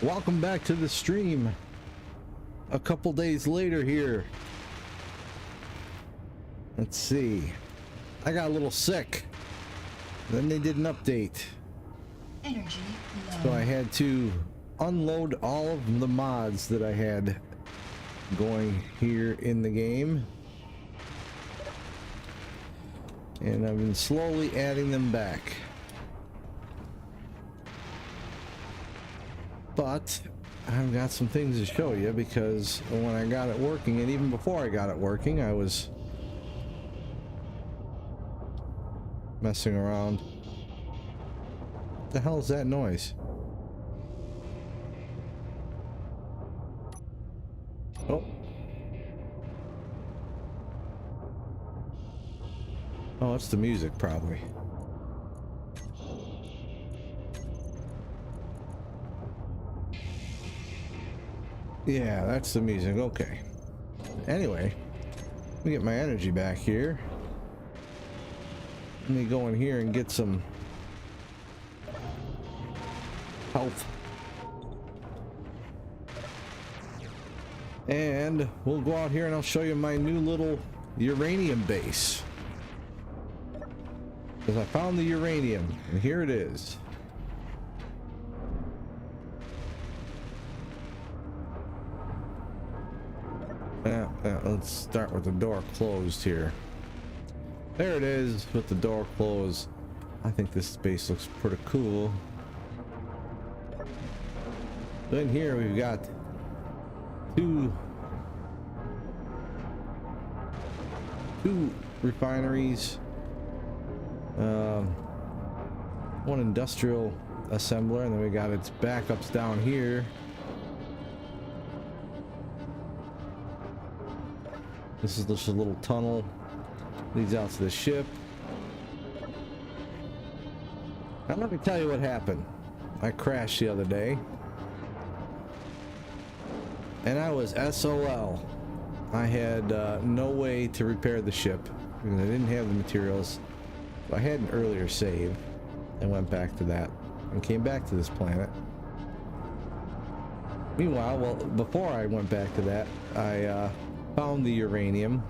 Welcome back to the stream. A couple days later here. Let's see. I got a little sick. Then they did an update. Energy low. So I had to unload all of the mods that I had going here in the game. And I've been slowly adding them back. But I've got some things to show you, because when I got it working, and even before I got it working, I was messing around. What the hell is that noise? Oh. Oh, it's the music, probably. Yeah, that's the music. Okay. Anyway, let me get my energy back here. Let me go in here and get some health. And we'll go out here and I'll show you my new little uranium base. Because I found the uranium, and here it is. Let's start with the door closed here. There it is with the door closed. I think this space looks pretty cool. Then here we've got two refineries, one industrial assembler, and then we got its backups down here. This is just a little tunnel, leads out to the ship. Now let me tell you what happened. I crashed the other day, and I was SOL. I had no way to repair the ship because I didn't have the materials. So I had an earlier save and went back to that and came back to this planet. Meanwhile, well, before I went back to that, I found the uranium,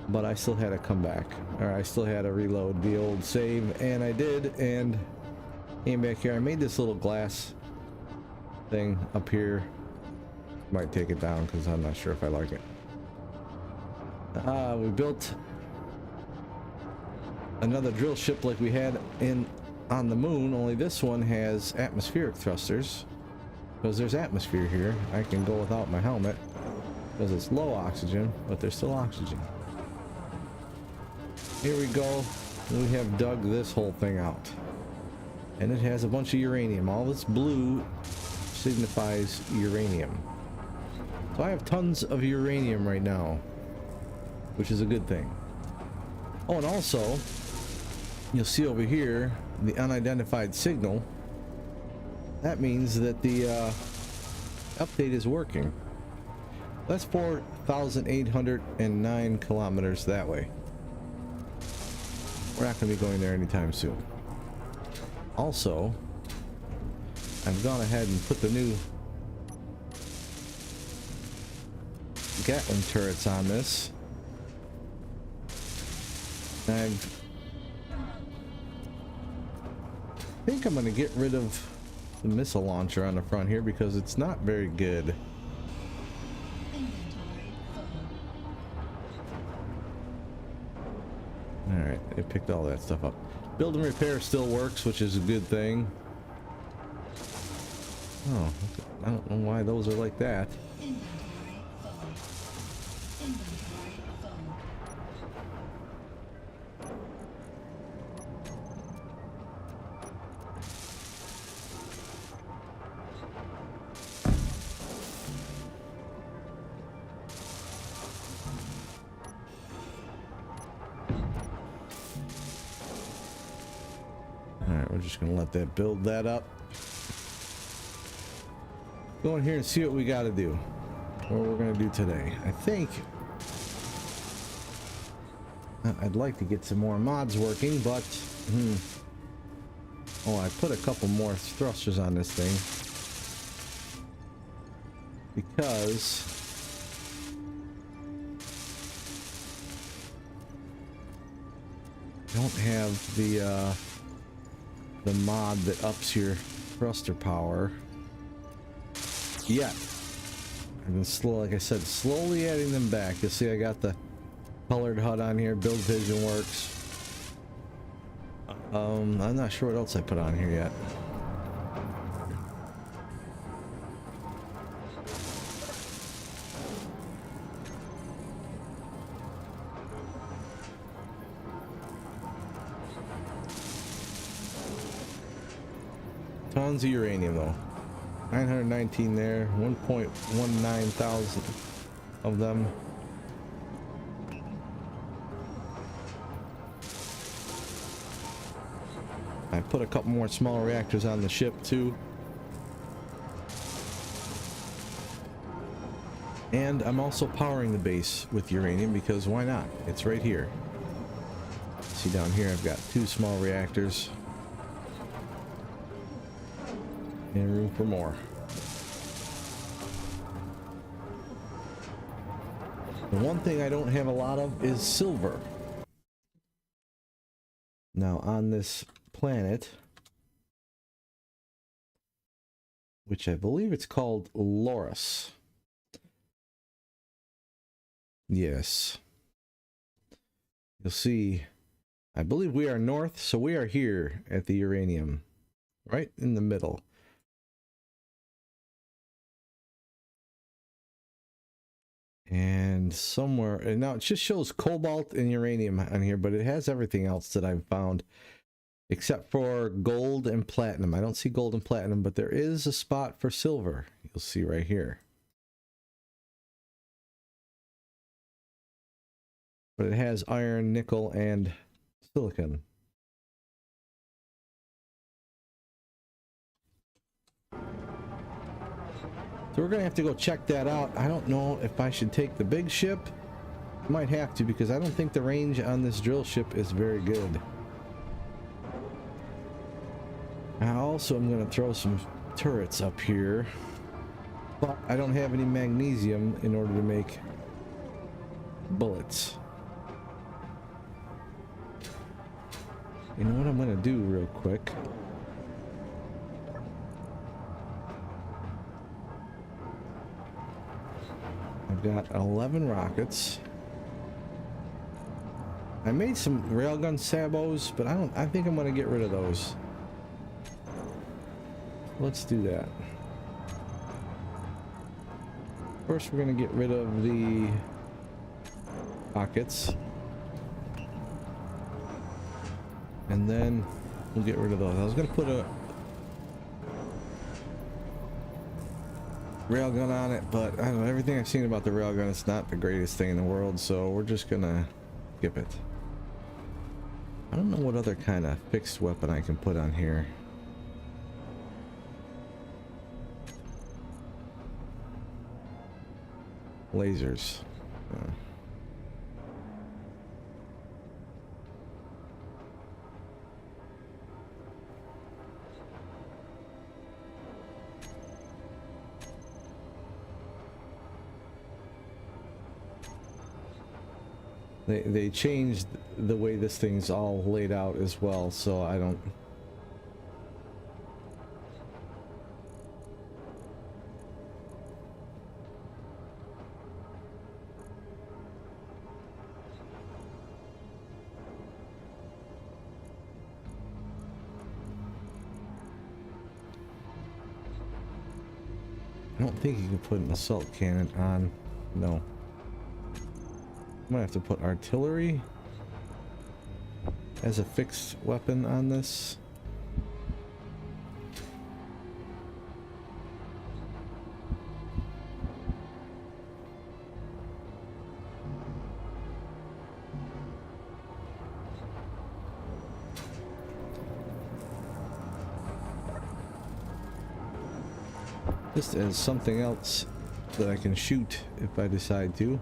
but I still had to come back, or I still had to reload the old save, and I did, and came back here. I made this little glass thing up here. Might take it down because I'm not sure if I like it. We built another drill ship like we had on the moon, only this one has atmospheric thrusters. Because there's atmosphere here, I can go without my helmet because it's low oxygen, but there's still oxygen. Here we go. We have dug this whole thing out, and it has a bunch of uranium. All this blue signifies uranium. So I have tons of uranium right now, which is a good thing. Oh, and also you'll see over here the unidentified signal. That means that the update is working. That's 4,809 kilometers that way. We're not going to be going there anytime soon. Also, I've gone ahead and put the new Gatling turrets on this. I think I'm going to get rid of the missile launcher on the front here because it's not very good. Alright, it picked all that stuff up. Build and repair still works, which is a good thing. Oh, I don't know why those are like that. We're just gonna let that build that up. Go in here and see what we got to do. What we're gonna do today. I think I'd like to get some more mods working, but Oh, I put a couple more thrusters on this thing because I don't have the mod that ups your thruster power yet. I've been slow, like I said, slowly adding them back. You'll see I got the colored HUD on here. Build vision works. I'm not sure what else I put on here yet. Tons of uranium though. 919 there, 1.19 thousand of them. I put a couple more small reactors on the ship too. And I'm also powering the base with uranium because why not? It's right here. See down here I've got 2 small reactors. And room for more. The one thing I don't have a lot of is silver. Now on this planet, which I believe it's called Loris. Yes. You'll see, I believe we are north, so we are here at the uranium, right in the middle. And somewhere, and now it just shows cobalt and uranium on here, but it has everything else that I've found except for gold and platinum. I don't see gold and platinum, but there is a spot for silver. You'll see right here. But it has iron, nickel, and silicon. So we're gonna have to go check that out. I don't know if I should take the big ship. I might have to because I don't think the range on this drill ship is very good. I also am gonna throw some turrets up here, but I don't have any magnesium in order to make bullets. You know what I'm gonna do real quick? I've got 11 rockets. I made some railgun sabos, but I think I'm gonna get rid of those. Let's do that. First, we're gonna get rid of the rockets. And then we'll get rid of those. I was gonna put a railgun on it, but I don't know, everything I've seen about the railgun, it's not the greatest thing in the world, so we're just gonna skip it. I don't know what other kind of fixed weapon I can put on here. Lasers. They changed the way this thing's all laid out as well, so I don't... I don't think you can put an assault cannon on. No. I'm gonna have to put artillery as a fixed weapon on this. Just as something else that I can shoot if I decide to.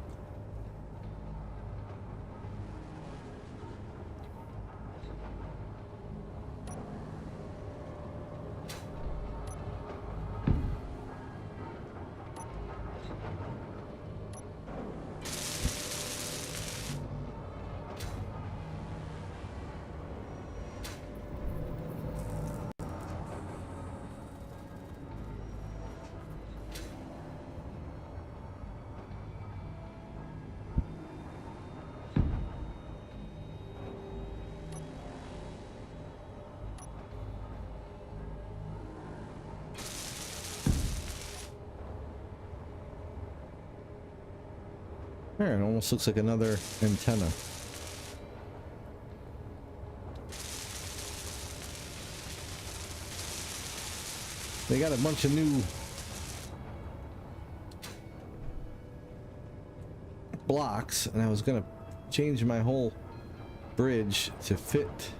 There, it almost looks like another antenna. They got a bunch of new blocks, and I was gonna change my whole bridge to fit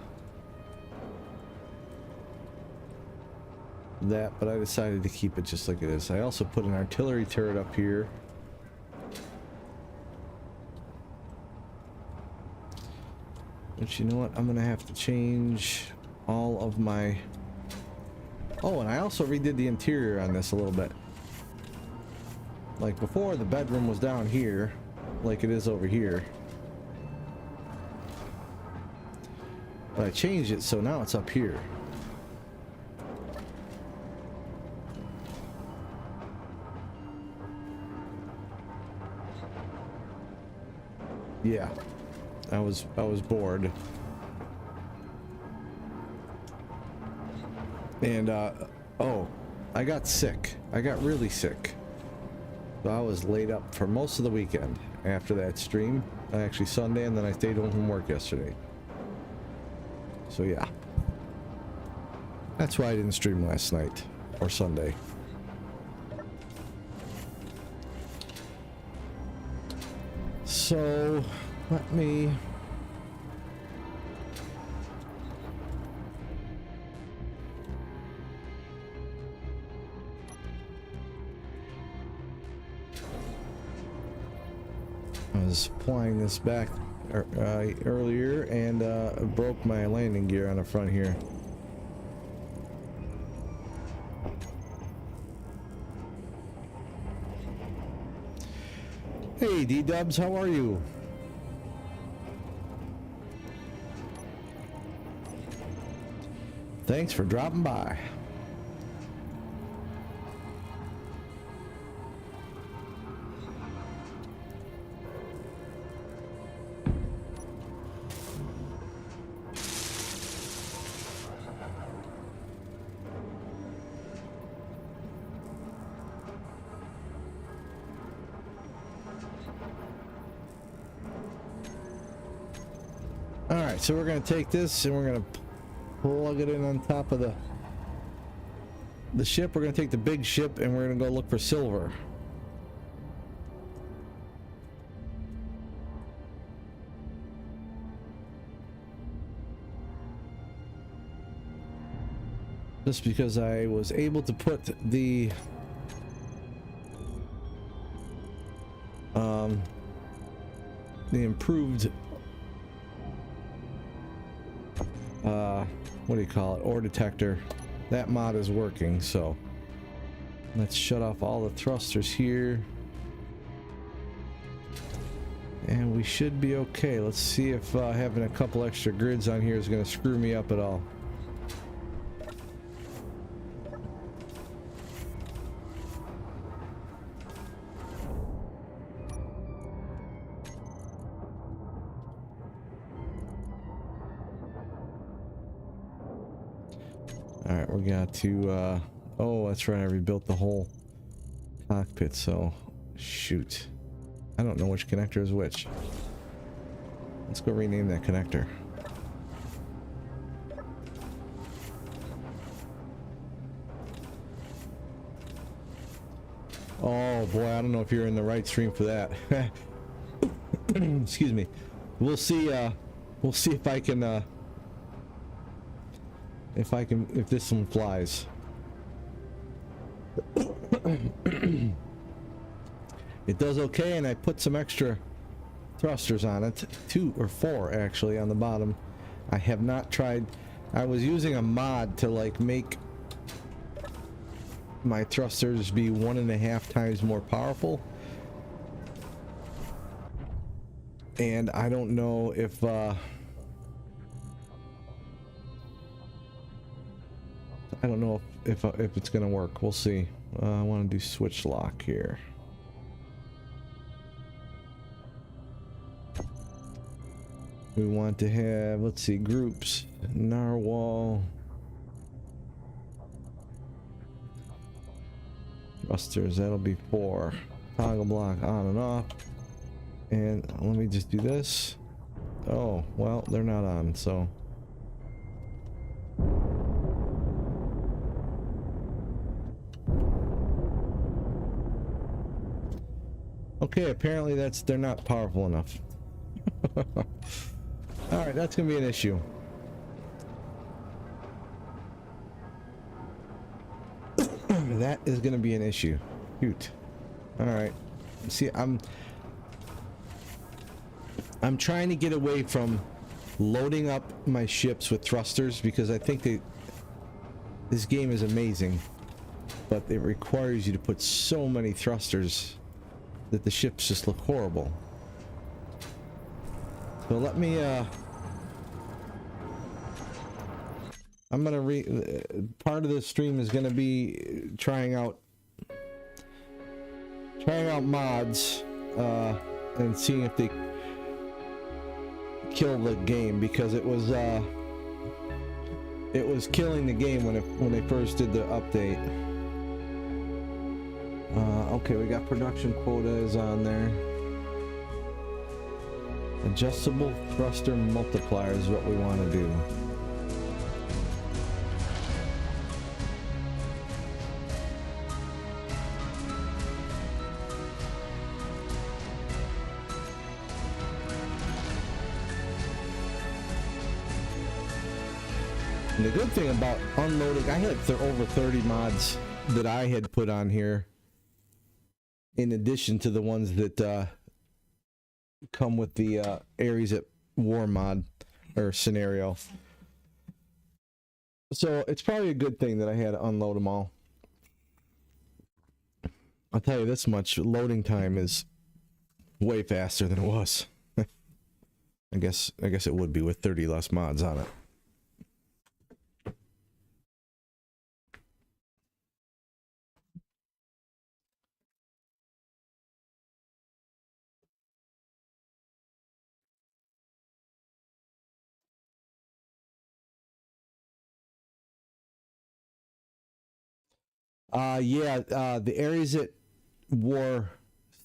that, but I decided to keep it just like it is. I also put an artillery turret up here. But you know what? I'm gonna have to change all of my... Oh, and I also redid the interior on this a little bit. Like before, the bedroom was down here, like it is over here. But I changed it, so now it's up here. Yeah, I was bored. And oh, I got sick. I got really sick. So I was laid up for most of the weekend after that stream. Actually Sunday, and then I stayed home from work yesterday. So yeah. That's why I didn't stream last night or Sunday. So let me I was applying this back earlier and broke my landing gear on the front here. Hey D-Dubs, how are you? Thanks for dropping by. Alright, so we're going to take this and we're going to plug it in on top of the ship. We're going to take the big ship and we're going to go look for silver. Just because I was able to put the improved what do you call it, ore detector, that mod is working. So let's shut off all the thrusters here and we should be okay. Let's see if having a couple extra grids on here is going to screw me up at all. Alright, we got to, oh, that's right, I rebuilt the whole cockpit, so, shoot. I don't know which connector is which. Let's go rename that connector. Oh boy, I don't know if you're in the right stream for that. Excuse me. We'll see if I can, if this one flies. It does okay, and I put some extra thrusters on it, 2 or 4 actually on the bottom. I have not tried. I was using a mod to like make my thrusters be 1.5 times more powerful, and I don't know if I don't know if it's gonna work. We'll see. I want to do switch lock here. We want to have, let's see, groups, narwhal, thrusters. That'll be 4. Toggle block on and off. And let me just do this. Oh, well, they're not on, so. Okay, apparently they're not powerful enough. Alright, that's gonna be an issue. That is gonna be an issue. Shoot. Alright. See, I'm trying to get away from loading up my ships with thrusters because I think this game is amazing, but it requires you to put so many thrusters that the ships just look horrible. So let me I'm gonna part of this stream is gonna be trying out mods and seeing if they kill the game, because it was killing the game when they first did the update. Okay, we got production quotas on there. Adjustable thruster multiplier is what we want to do. And the good thing about unloading, I had over 30 mods that I had put on here, in addition to the ones that come with the Ares at War mod or scenario. So it's probably a good thing that I had to unload them all. I'll tell you this much, loading time is way faster than it was. I guess it would be with 30 less mods on it. The Ares at War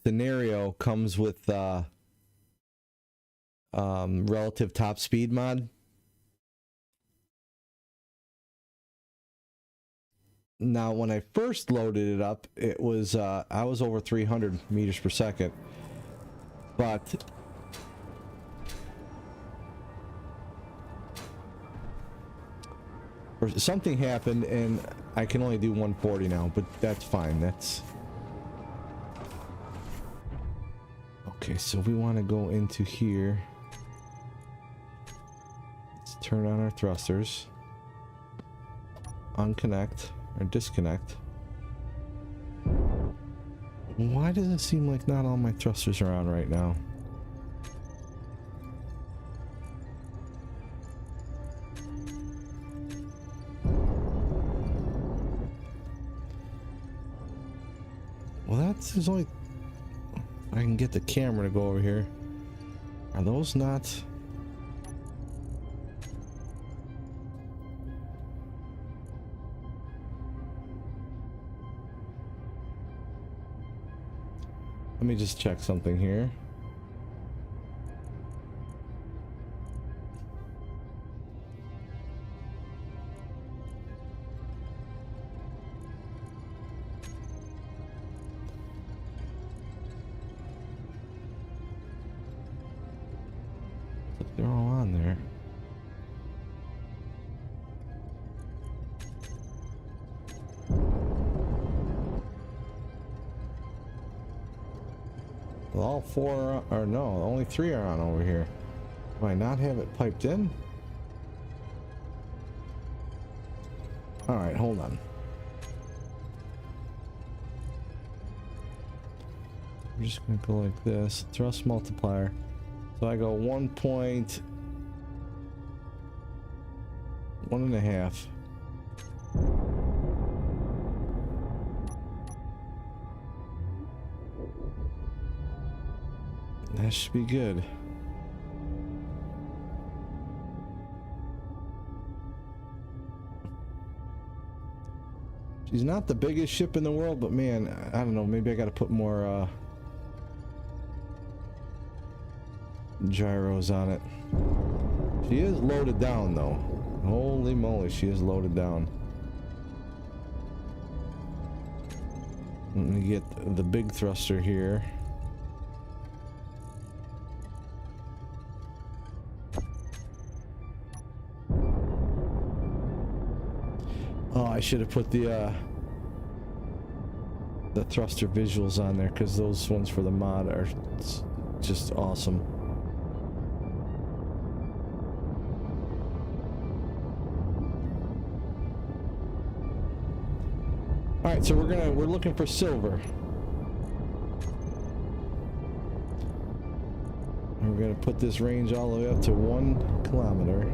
scenario comes with relative top speed mod. Now, when I first loaded it up, it was I was over 300 meters per second, but something happened and I can only do 140 now, but that's fine. That's okay. So we want to go into here. Let's turn on our thrusters, unconnect or disconnect. Why does it seem like not all my thrusters are on right now? Well, there's only, I can get the camera to go over here. Are those not? Let me just check something here. They're all on there. Well, all four are, or no, only three are on over here. Do I not have it piped in? Alright, hold on. I'm just gonna go like this. Thrust multiplier. So I go 1.5. That should be good. She's not the biggest ship in the world, but man, I don't know, maybe I gotta put more gyros on it. She is loaded down though. Holy moly, she is loaded down. Let me get the big thruster here. Oh, I should have put the thruster visuals on there, because those ones for the mod are just awesome. All right, so we're looking for silver. And we're gonna put this range all the way up to 1 kilometer.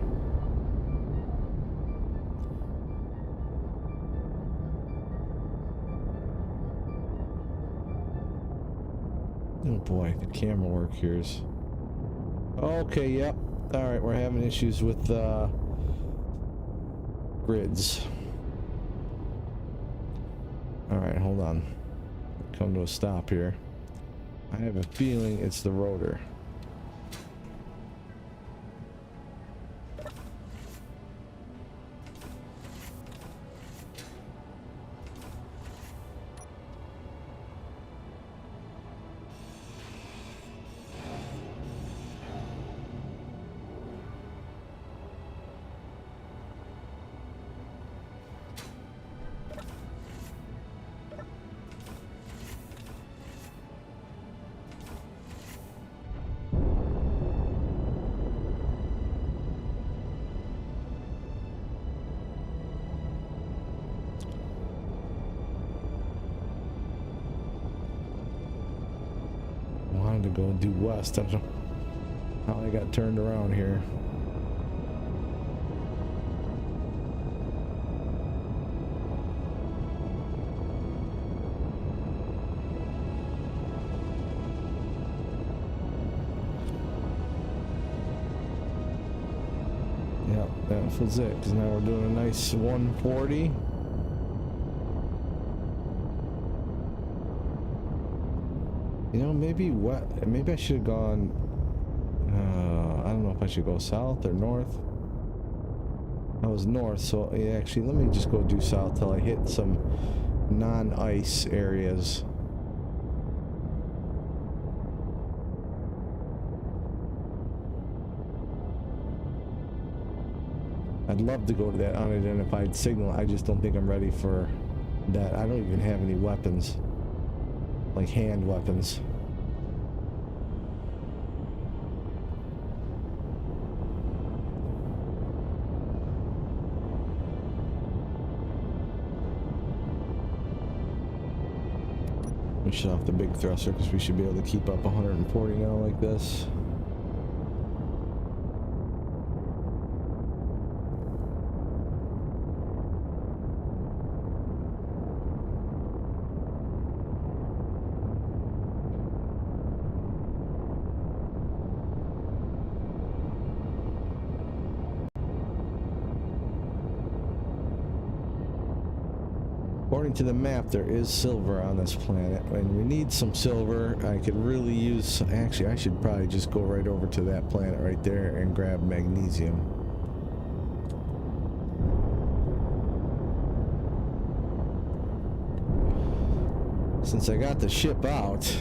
Oh boy, the camera work here is... Okay, yep. Alright, we're having issues with grids. Alright, hold on. Come to a stop here. I have a feeling it's the rotor. To go due west. I don't know how I got turned around here. Yep, that was it, because now we're doing a nice 140. You know, maybe I should have gone, I don't know if I should go south or north. I was north, so yeah, actually, let me just go due south till I hit some non-ice areas. I'd love to go to that unidentified signal. I just don't think I'm ready for that. I don't even have any weapons. Like hand weapons. We shut off the big thruster because we should be able to keep up 140 now like this. According to the map, there is silver on this planet, and we need some silver. I could really use... Actually, I should probably just go right over to that planet right there and grab magnesium. Since I got the ship out...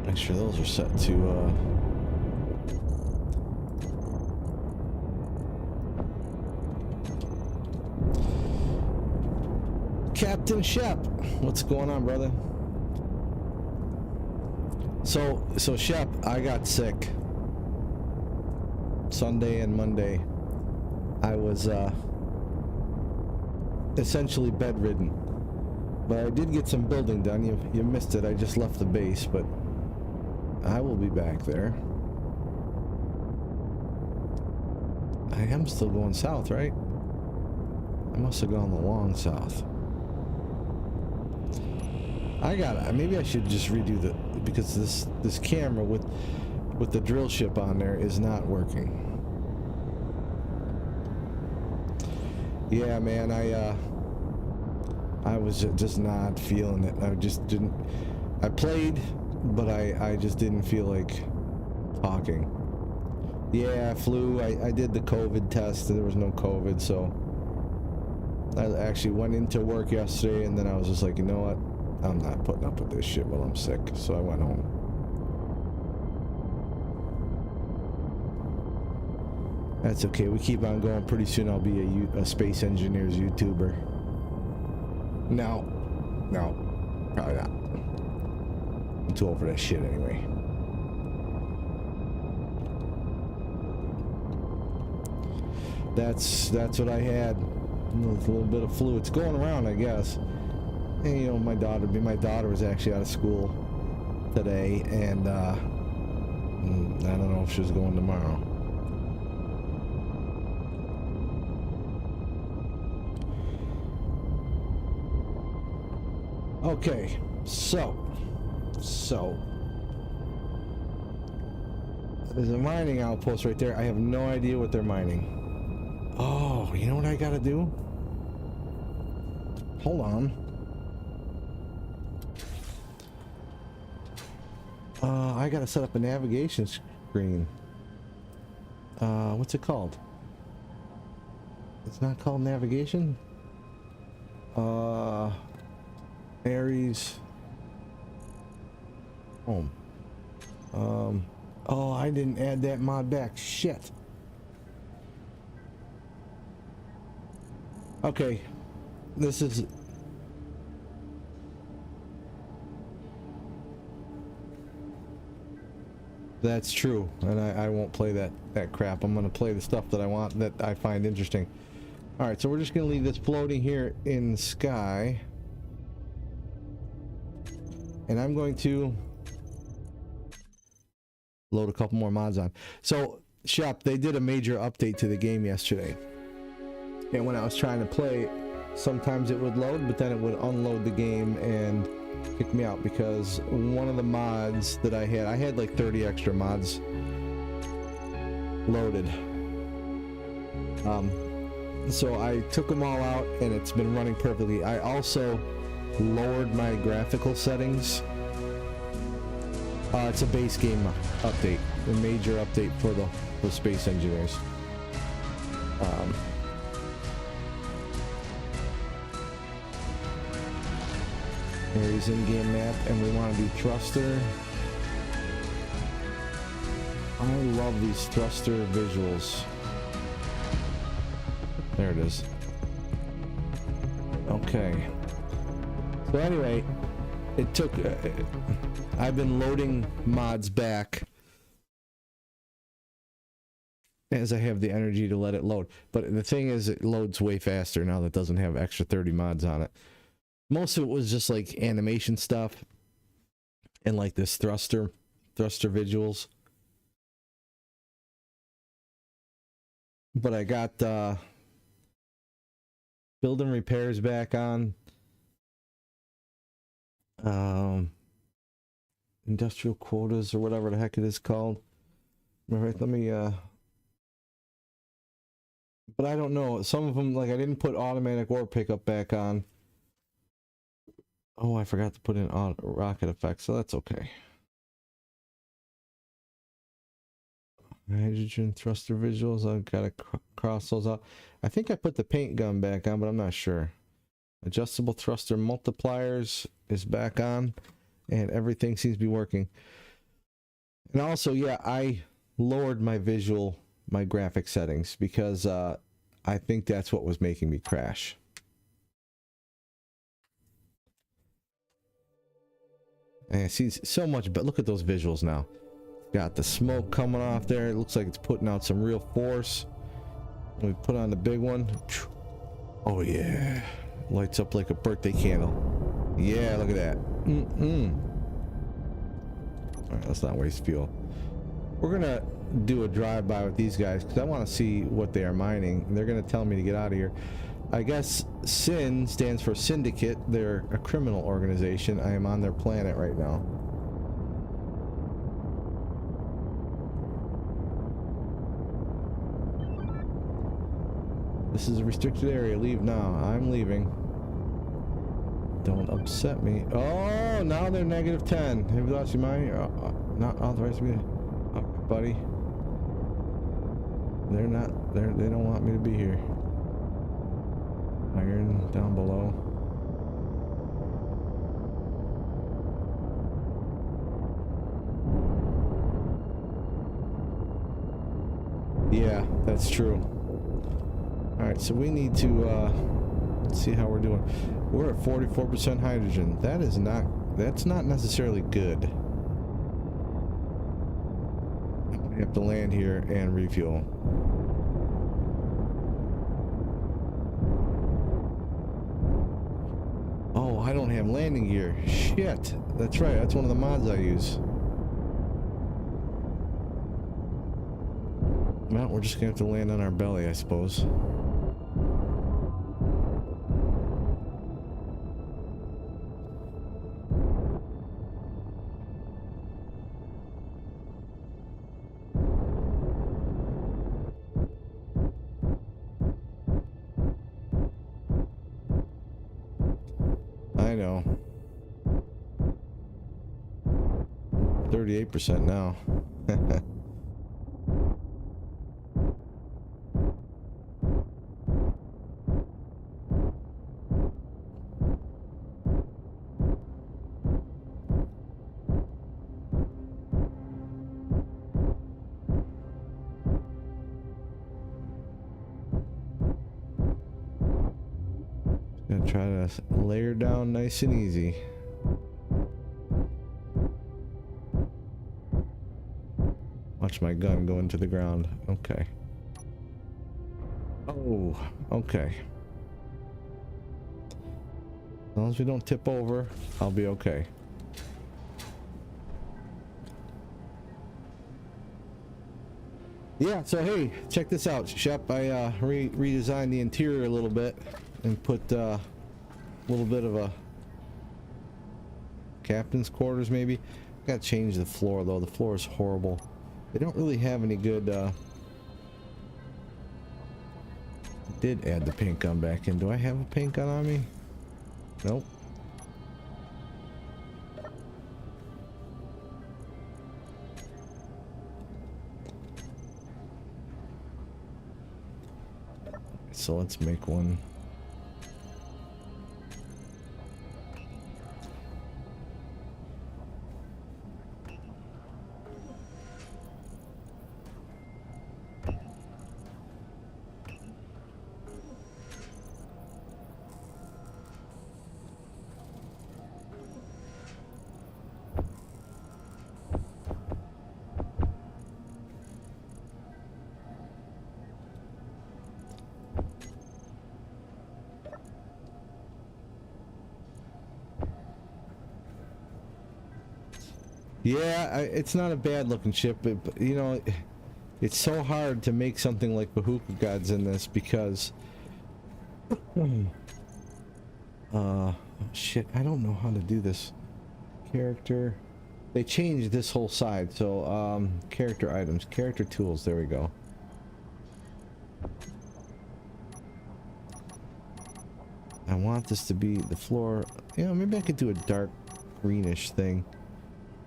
Make sure those are set to Captain Shep, what's going on, brother? So Shep, I got sick Sunday and Monday. I was essentially bedridden, but I did get some building done. You missed it. I just left the base, but I will be back there. I am still going south, right? I must have gone the long south. Maybe I should just redo because this camera with with the drill ship on there is not working. Yeah, man, I was just not feeling it. I just didn't. I played, but I just didn't feel like talking. Yeah, I flew. I did the COVID test. There was no COVID, so I actually went into work yesterday, and then I was just like, you know what? I'm not putting up with this shit while I'm sick, so I went home. That's okay. We keep on going. Pretty soon I'll be a space engineers YouTuber. No, probably not. I'm too old for that shit anyway. That's what I had. A little bit of flu. It's going around, I guess. And you know, my daughter was actually out of school today, and I don't know if she was going tomorrow. Okay, so there's a mining outpost right there. I have no idea what they're mining. Oh, you know what I gotta do? Hold on. I gotta set up a navigation screen. What's it called? It's not called navigation? Aries. Home. Oh, I didn't add that mod back. Shit. Okay. This is... That's true, and I won't play that crap. I'm gonna play the stuff that I want, that I find interesting. Alright, so we're just gonna leave this floating here in the sky. And I'm going to load a couple more mods on. So, Shop, they did a major update to the game yesterday. And when I was trying to play, sometimes it would load, but then it would unload the game and kick me out, because one of the mods that I had like 30 extra mods loaded. So I took them all out, and it's been running perfectly. I also lowered my graphical settings. It's a base game update, a major update for the space engineers. Aries in-game map, and we want to do thruster. I love these thruster visuals. There it is. Okay. So anyway, it took... I've been loading mods back as I have the energy to let it load. But the thing is, it loads way faster now that it doesn't have extra 30 mods on it. Most of it was just like animation stuff and like this thruster visuals. But I got building repairs back on. Industrial quotas or whatever the heck it is called. All right, let me but I don't know, some of them, like, I didn't put automatic ore pickup back on. Oh, I forgot to put in rocket effects, so that's okay. Hydrogen thruster visuals, I've got to cross those out. I think I put the paint gun back on, but I'm not sure. Adjustable thruster multipliers is back on, and everything seems to be working. And also, yeah, I lowered my graphic settings, because I think that's what was making me crash. And see so much, but look at those visuals now. Got the smoke coming off there. It looks like it's putting out some real force. We put on the big one. Oh yeah, lights up like a birthday candle. Yeah, look at that. All right, let's not waste fuel. We're gonna do a drive-by with these guys because I want to see what they are mining. They're gonna tell me to get out of here. I guess SYN stands for Syndicate. They're a criminal organization. I am on their planet right now. This is a restricted area. Leave now. I'm leaving. Don't upset me. Oh, now they're -10. Have you lost your mind? Not authorized to be. Okay, buddy. They're not. They don't want me to be here. Iron down below. Yeah, that's true. All right, so we need to let's see how we're doing. We're at 44% hydrogen. That's not necessarily good. We have to land here and refuel. Oh, I don't have landing gear. Shit. That's right. That's one of the mods I use. Well, we're just gonna have to land on our belly, I suppose. I know. 38% now. Gonna try to layer down nice and easy. Watch my gun go into the ground. Okay. Oh, okay. As long as we don't tip over, I'll be okay. Yeah, so hey, check this out, Shep. I redesigned the interior a little bit and put a little bit of a captain's quarters maybe. Gotta change the floor though. The floor is horrible. They don't really have any good did add the paint gun back in. Do I have a paint gun on me? Nope. So let's make one. Yeah, it's not a bad looking ship, but you know, it's so hard to make something like Bahuka Gods in this because shit, I don't know how to do this. Character, they changed this whole side, so character items, character tools, there we go. I want this to be the floor, you know, maybe I could do a dark greenish thing.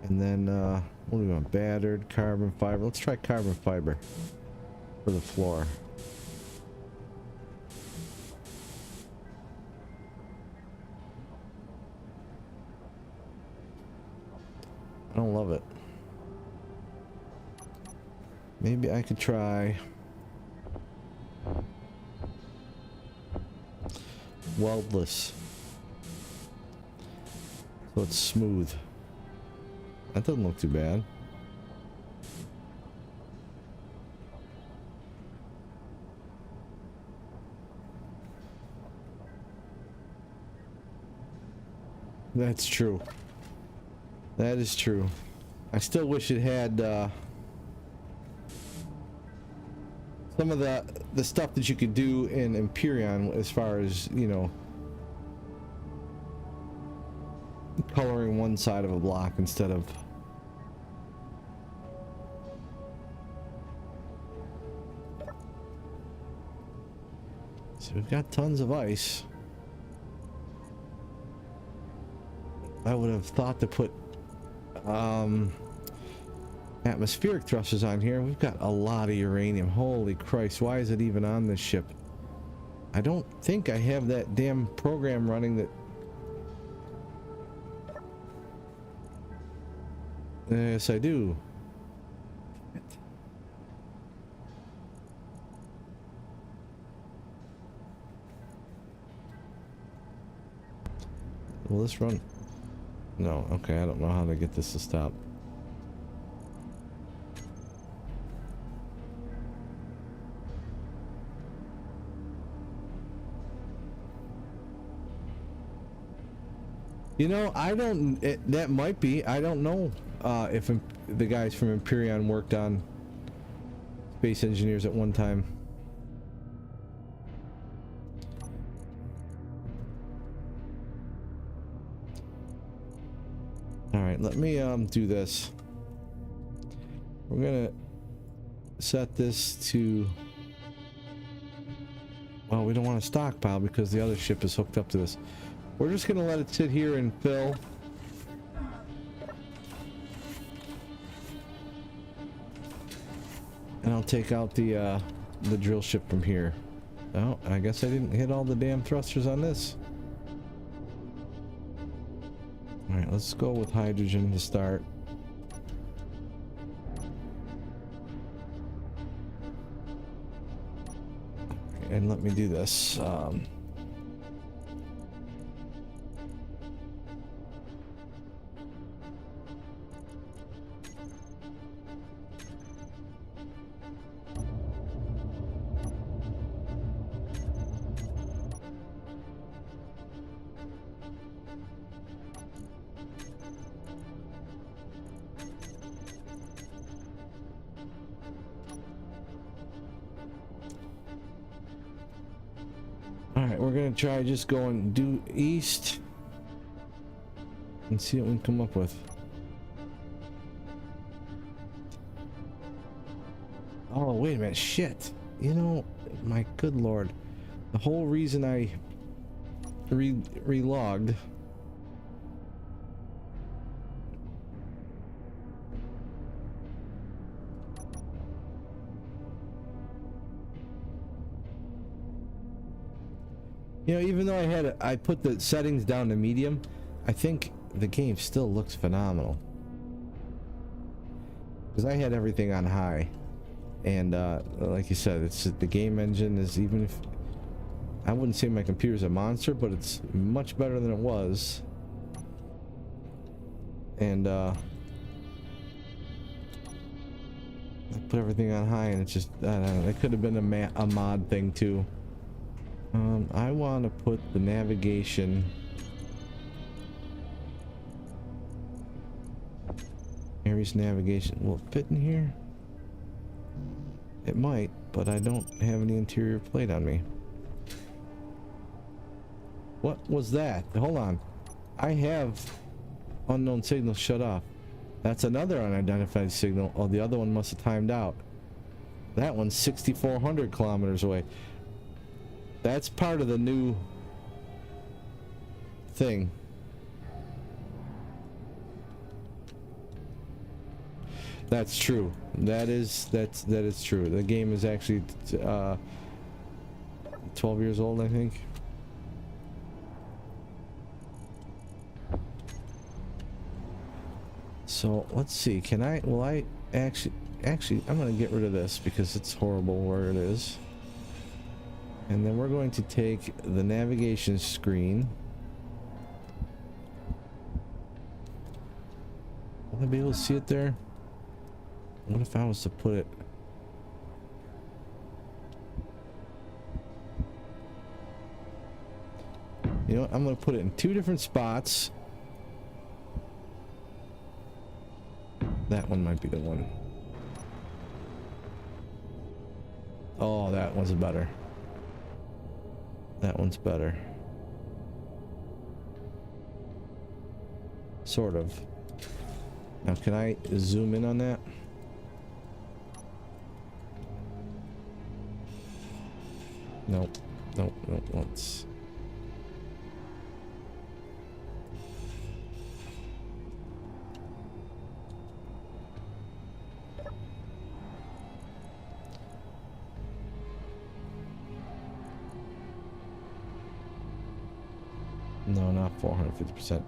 And then, what do we want? Battered, carbon fiber. Let's try carbon fiber for the floor. I don't love it. Maybe I could try weldless. So it's smooth. That doesn't look too bad. That's true. That is true. I still wish it had some of the stuff that you could do in Empyrean as far as, you know, coloring one side of a block instead of So we've got tons of ice. I would have thought to put atmospheric thrusters on here. We've got a lot of uranium. Holy Christ, why is it even on this ship? I don't think I have that damn program running that... Yes, I do. Will this run? No, okay, I don't know how to get this to stop. You know, I don't, that might be, I don't know if the guys from Empyrean worked on Space Engineers at one time. Alright, let me do this. We're gonna set this to... Well, we don't want to stockpile because the other ship is hooked up to this. We're just gonna let it sit here and fill. And I'll take out the drill ship from here. Oh, I guess I didn't hit all the damn thrusters on this. Alright, let's go with hydrogen to start. And let me do this. Alright, we're gonna try just going due east and see what we can come up with. Oh, wait a minute, shit. You know, my good lord. The whole reason I relogged. You know, even though I put the settings down to medium, I think the game still looks phenomenal. Because I had everything on high. And like you said, it's the game engine is, even if I wouldn't say my computer's a monster, but it's much better than it was. And I put everything on high, and it's just, I don't know, it could have been a mod thing too. I want to put the navigation. Ares navigation. Will it fit in here? It might, but I don't have any interior plate on me. What was that? Hold on. I have unknown signal shut off. That's another unidentified signal. Oh, the other one must have timed out. That one's 6,400 kilometers away. That's part of the new thing. That's true. That is true. The game is actually 12 years old, I think. So let's see. Will I actually I'm gonna get rid of this because it's horrible where it is. And then we're going to take the navigation screen. Will I be able to see it there? What if I was to put it... You know what? I'm going to put it in two different spots. That one might be the one. Oh, that one's better. That one's better. Sort of. Now, can I zoom in on that? Nope. No, no, let's... No, not 450%.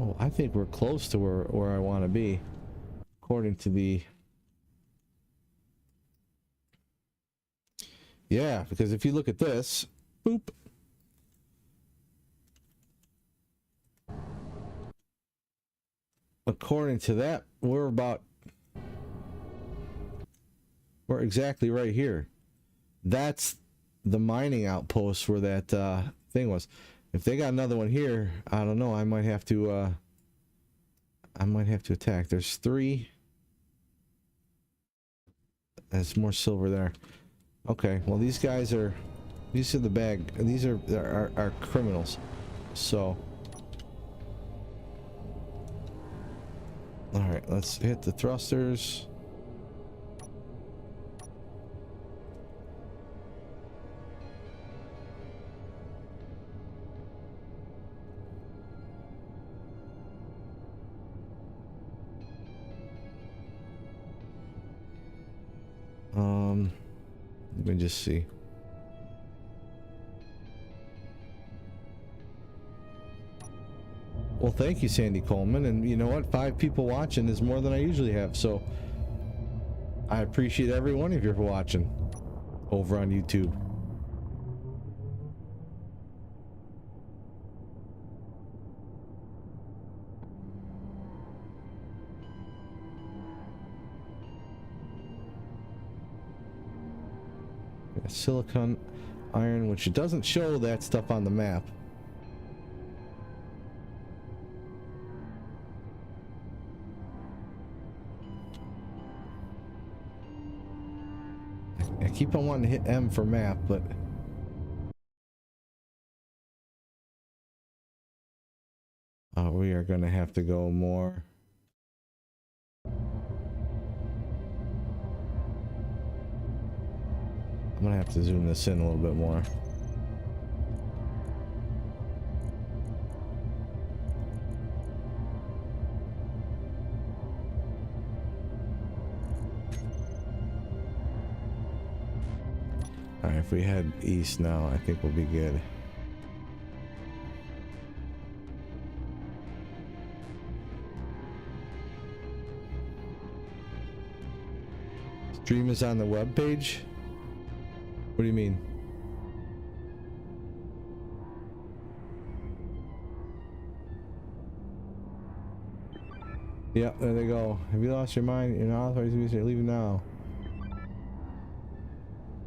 Oh, I think we're close to where I want to be, according to the... Yeah, because if you look at this, boop. According to that, we're exactly right here. That's the mining outpost where that thing was. If they got another one here, I don't know. I might have to attack. There's 3. There's more silver there. Okay, well these are the bag. These are criminals. So, all right, let's hit the thrusters. Let me just see. Well, thank you, Sandy Coleman. And you know what? 5 people watching is more than I usually have. So I appreciate every one of you for watching over on YouTube. Silicon iron, which it doesn't show that stuff on the map. I keep on wanting to hit M for map, but we are going to have to go more. I'm gonna have to zoom this in a little bit more. Alright, if we head east now, I think we'll be good. Stream is on the web page? What do you mean? Yeah, there they go. Have you lost your mind? You're not authorized to be here. Leave now.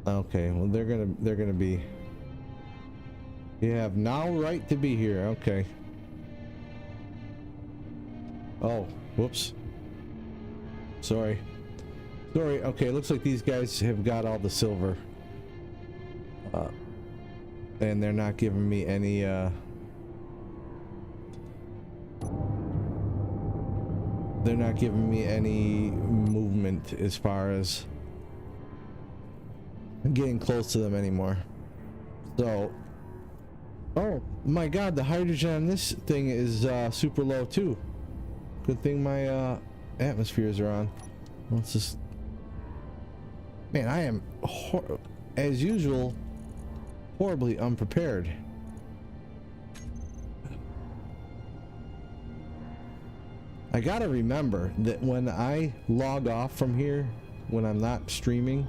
Okay, well they're gonna be. You have now right to be here. Okay. Oh, whoops. Sorry. Sorry. Okay, looks like these guys have got all the silver. And they're not giving me any they're not giving me any movement as far as getting close to them anymore. So, oh my god, the hydrogen on this thing is super low too. Good thing my atmospheres are on. Let's just, man, I am as usual horribly unprepared. I gotta remember that when I log off from here, when I'm not streaming,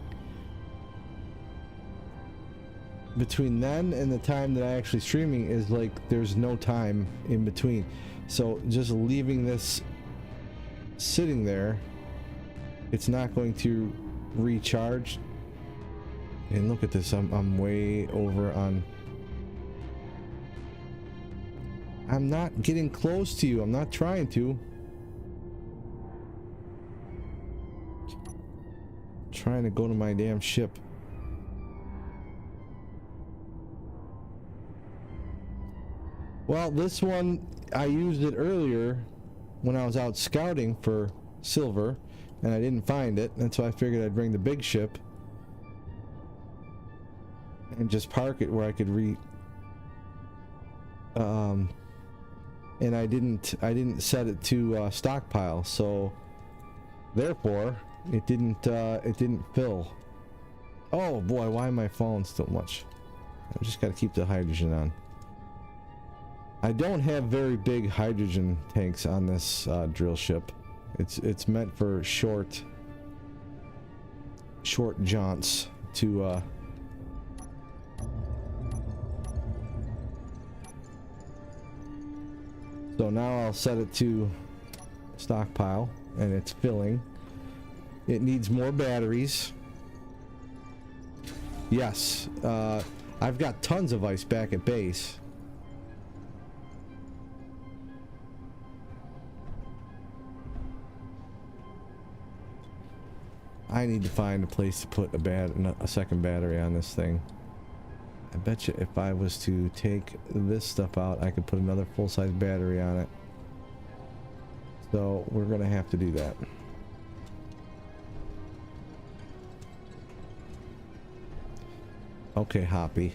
between then and the time that I actually streaming is like there's no time in between. So just leaving this sitting there, it's not going to recharge. And look at this, I'm way over on. I'm not getting close to you. I'm not trying to. Trying to go to my damn ship. Well, this one, I used it earlier when I was out scouting for silver, and I didn't find it, and so I figured I'd bring the big ship and just park it where I could and I didn't set it to stockpile, so therefore it didn't fill. Oh boy, why am I falling so much? I just got to keep the hydrogen on. I don't have very big hydrogen tanks on this drill ship. It's meant for short jaunts to so now I'll set it to stockpile, and it's filling. It needs more batteries. Yes, I've got tons of ice back at base. I need to find a place to put a second battery on this thing. I bet you if I was to take this stuff out, I could put another full-size battery on it. So we're gonna have to do that. Okay, Hoppy.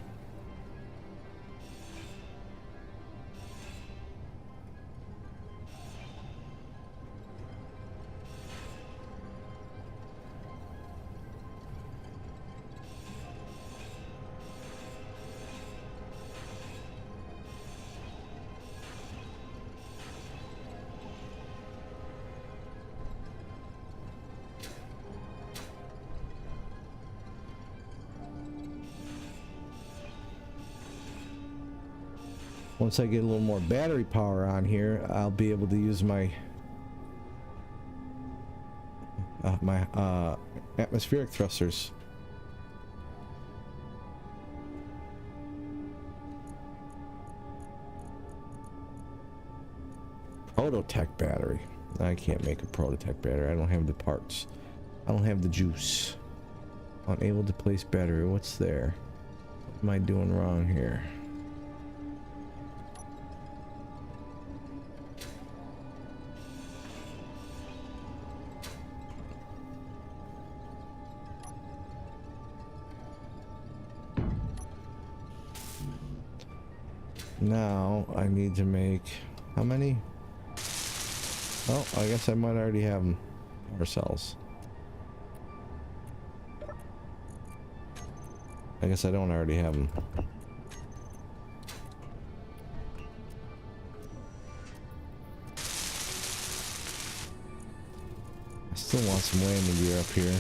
Once I get a little more battery power on here, I'll be able to use my atmospheric thrusters. Prototech battery. I can't make a Prototech battery. I don't have the parts. I don't have the juice. Unable to place battery. What's there? What am I doing wrong here? Now I need to make how many? Oh, I guess I might already have them ourselves. I guess I don't already have them. I still want some landing gear up here.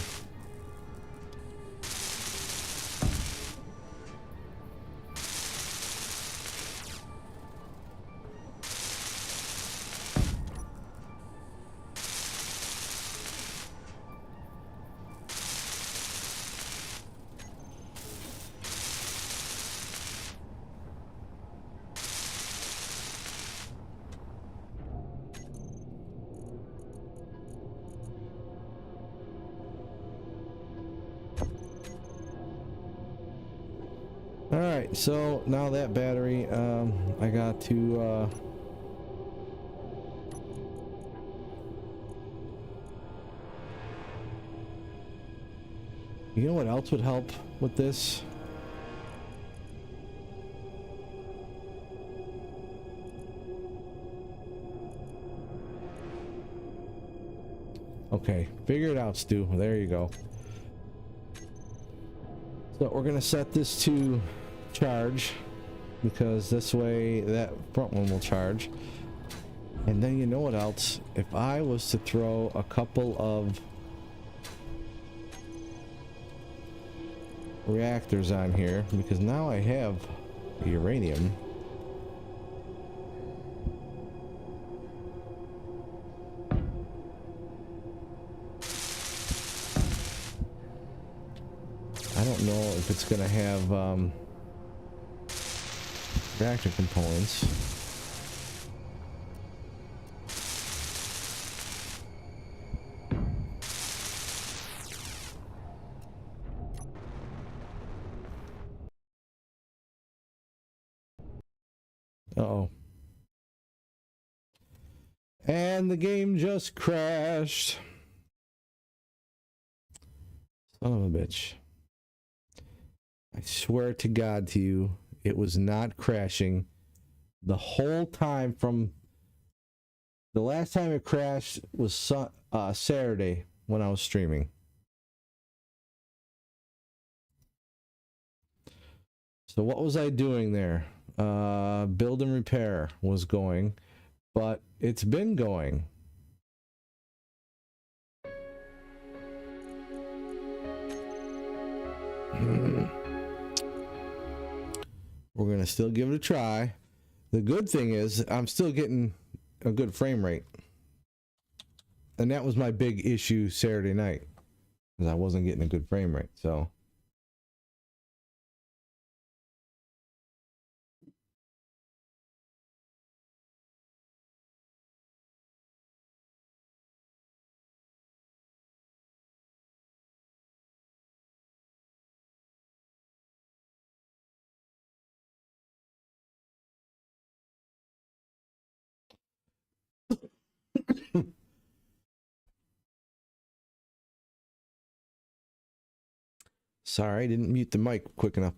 Alright, so now that battery, I got to, you know what else would help with this? Okay, figure it out, Stu. There you go. So we're gonna set this to charge, because this way that front one will charge. And then you know what else? If I was to throw a couple of reactors on here, because now I have uranium. I don't know if it's gonna have reactor components. Uh-oh. And the game just crashed. Son of a bitch. I swear to God to you, it was not crashing the whole time. From the last time it crashed was Saturday when I was streaming. So what was I doing there? Build and repair was going, but it's been going. We're going to still give it a try. The good thing is I'm still getting a good frame rate. And that was my big issue Saturday night, because I wasn't getting a good frame rate. So sorry, I didn't mute the mic quick enough.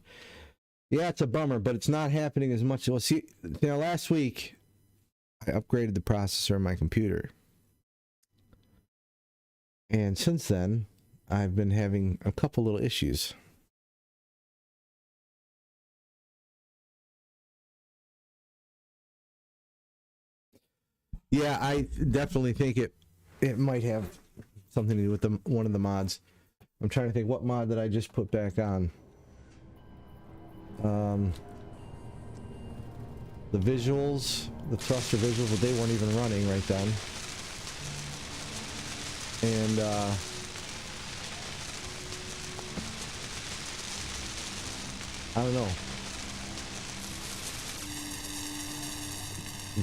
Yeah, it's a bummer, but it's not happening as much. Well, see, last week I upgraded the processor on my computer. And since then, I've been having a couple little issues. Yeah, I definitely think it might have something to do with one of the mods. I'm trying to think, what mod did I just put back on? The visuals, the thruster visuals, but they weren't even running right then. And I don't know.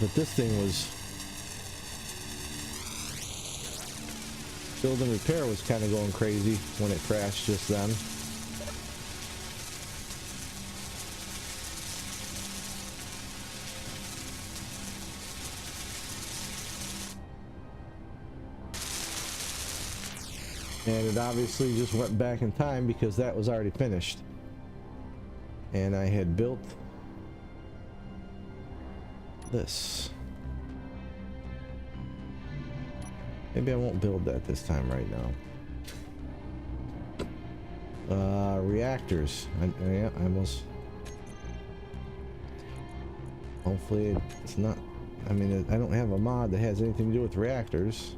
But this thing was... Build and repair was kind of going crazy when it crashed just then. And it obviously just went back in time because that was already finished. And I had built this. Maybe I won't build that this time right now. Reactors. I almost... Hopefully it's not... I mean, I don't have a mod that has anything to do with reactors.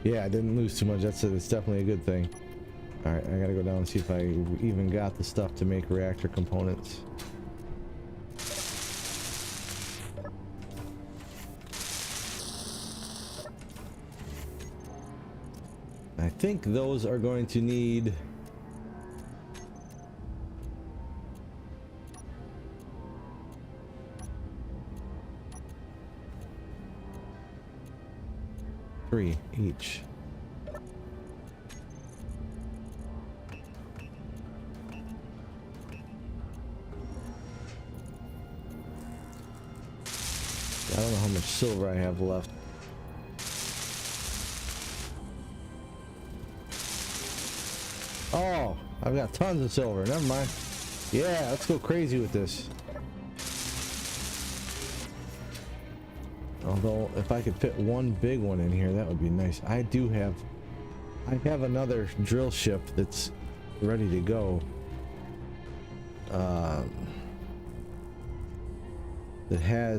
Yeah, I didn't lose too much. That's it. It's definitely a good thing. Alright, I gotta go down and see if I even got the stuff to make reactor components. I think those are going to need... three each. I don't know how much silver I have left. Oh, I've got tons of silver. Never mind. Yeah, let's go crazy with this. Although, if I could fit one big one in here, that would be nice. I have another drill ship that's ready to go.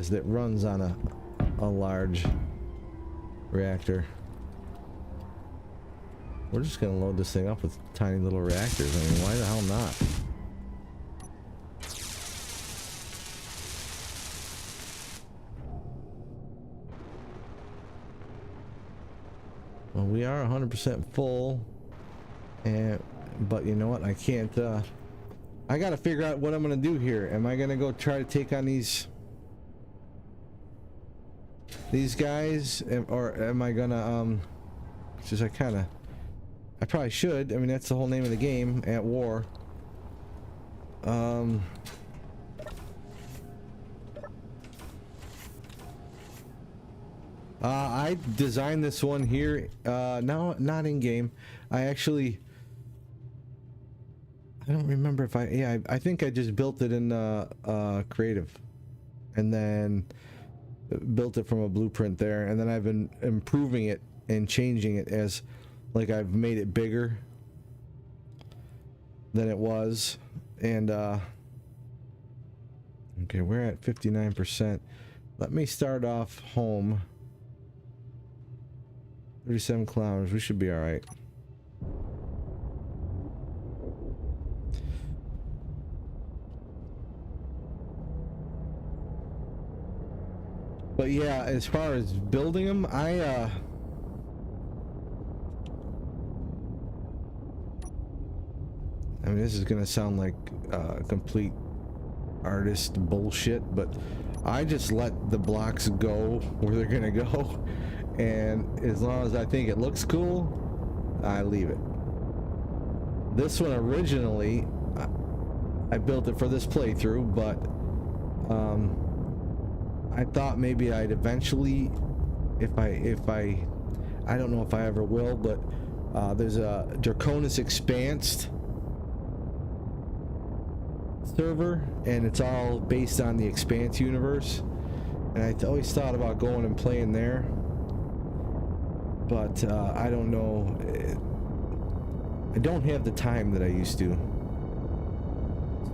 That runs on a large reactor. We're just gonna load this thing up with tiny little reactors. I mean, why the hell not? Well, we are 100% full, and But you know what? I can't, I gotta figure out what I'm gonna do here. Am I gonna go try to take on these guys? Or am I gonna, just I probably should. I mean, that's the whole name of the game, At War. I designed this one here. No, not in game. I actually, I don't remember if I think I just built it in creative, and then built it from a blueprint there, and then I've been improving it and changing it as, like, I've made it bigger than it was. And okay, we're at 59%. Let me start off home. 37 kilometers. We should be all right. But yeah, as far as building them, I mean, this is gonna sound like complete artist bullshit, but I just let the blocks go where they're gonna go, and as long as I think it looks cool, I leave it. This one originally, I built it for this playthrough, but I thought maybe I'd eventually, if I don't know if I ever will, but there's a Draconis Expansed server, and it's all based on the Expanse universe, and I always thought about going and playing there, but I don't know. I don't have the time that I used to,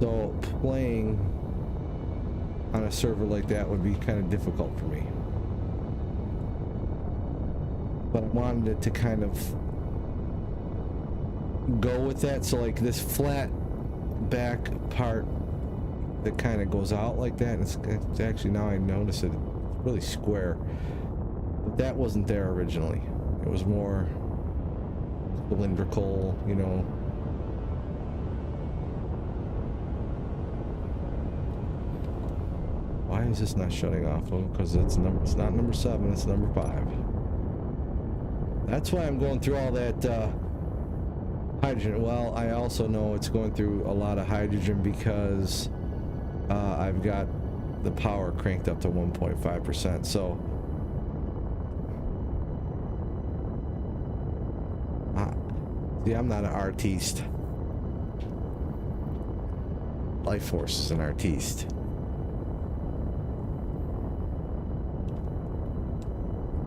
so playing on a server like that would be kind of difficult for me. But I wanted it to kind of go with that, so like this flat back part that kind of goes out like that, and it's actually, now I notice it, it's really square, but that wasn't there originally. It was more cylindrical, you know. Why is this not shutting off? Oh, because it's not number 7, it's number 5. That's why I'm going through all that hydrogen. Well, I also know it's going through a lot of hydrogen because I've got the power cranked up to 1.5%. So see, I'm not an artiste. Life Force is an artiste.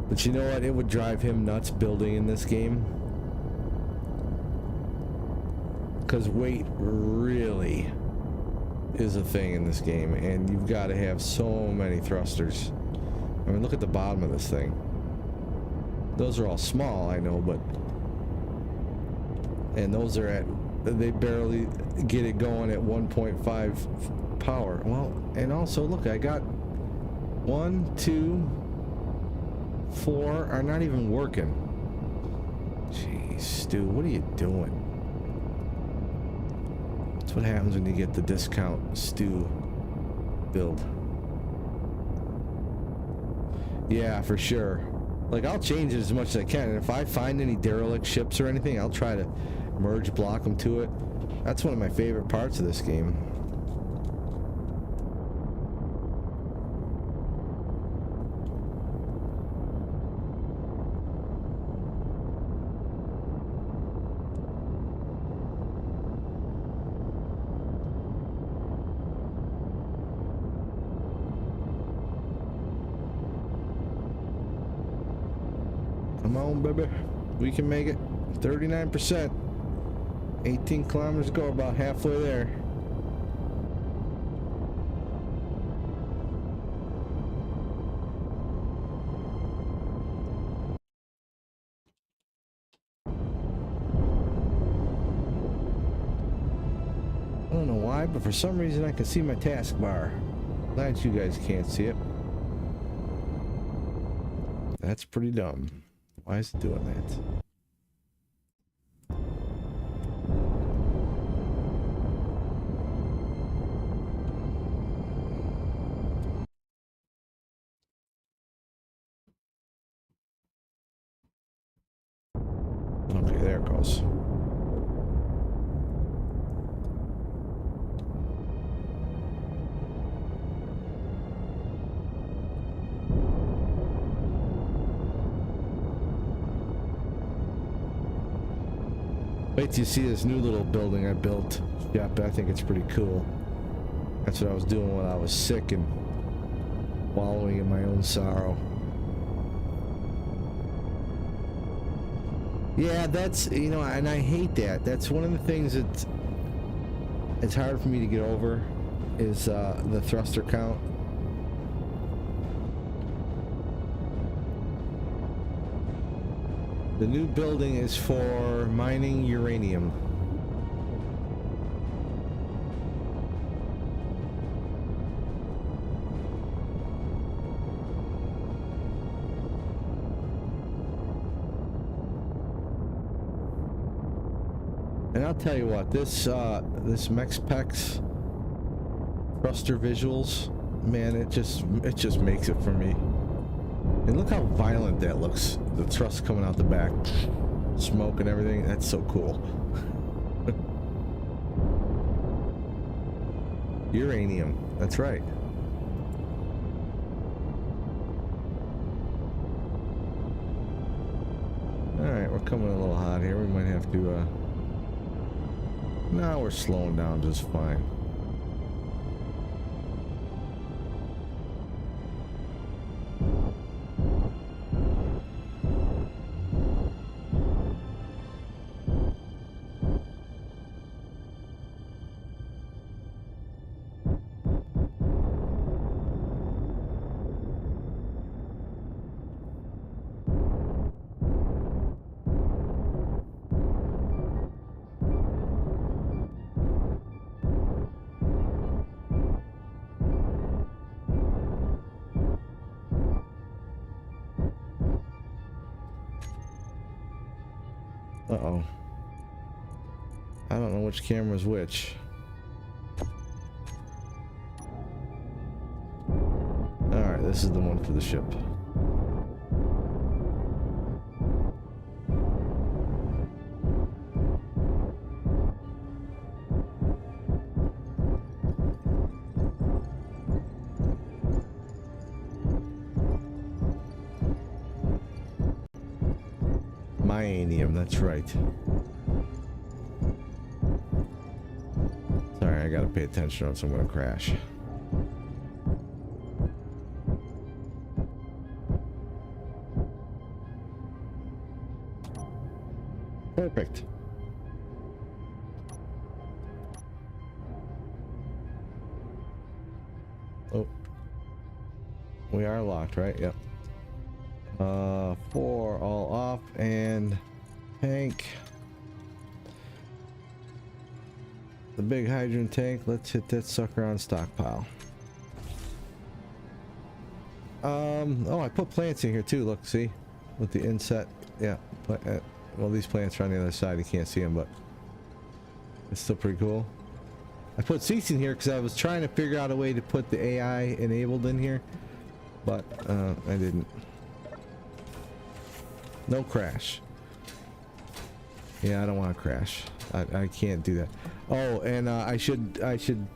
But you know what? It would drive him nuts building in this game, because weight really is a thing in this game, and you've got to have so many thrusters. I mean, look at the bottom of this thing. Those are all small, I know, but, and those are at, they barely get it going at 1.5 power. Well, and also look, I got 1, 2, 4 are not even working. Jeez, Stu, what are you doing? That's what happens when you get the discount Stu build. Yeah, for sure. Like, I'll change it as much as I can, and if I find any derelict ships or anything, I'll try to merge block them to it. That's one of my favorite parts of this game. Come on, baby. We can make it. 39%. 18 kilometers to go, about halfway there. I don't know why, but for some reason I can see my taskbar. Glad you guys can't see it. That's pretty dumb. Why is it doing that? Okay, there it goes. Wait till you see this new little building I built. Yep, I think it's pretty cool. That's what I was doing when I was sick and wallowing in my own sorrow. Yeah, that's, you know, and I hate that. That's one of the things that it's hard for me to get over is the thruster count. The new building is for mining uranium. And I'll tell you what, this MexPex thruster visuals, man, it just makes it for me. And look how violent that looks. The thrust coming out the back, smoke and everything. That's so cool. Uranium. That's right. All right, we're coming a little hot here. We might have to. No, we're slowing down just fine. Uh-oh. I don't know which camera's which. Alright, this is the one for the ship. Uranium, that's right. Sorry, I gotta pay attention or else I'm gonna crash. Perfect. Oh. We are locked, right? Yep. 4 all off and tank. The big hydrogen tank. Let's hit that sucker on stockpile. Oh, I put plants in here too. Look, see, with the inset. Yeah. Well, these plants are on the other side. You can't see them, but it's still pretty cool. I put seats in here because I was trying to figure out a way to put the AI enabled in here, but I didn't. No crash. Yeah, I don't want to crash. I can't do that. Oh, and I should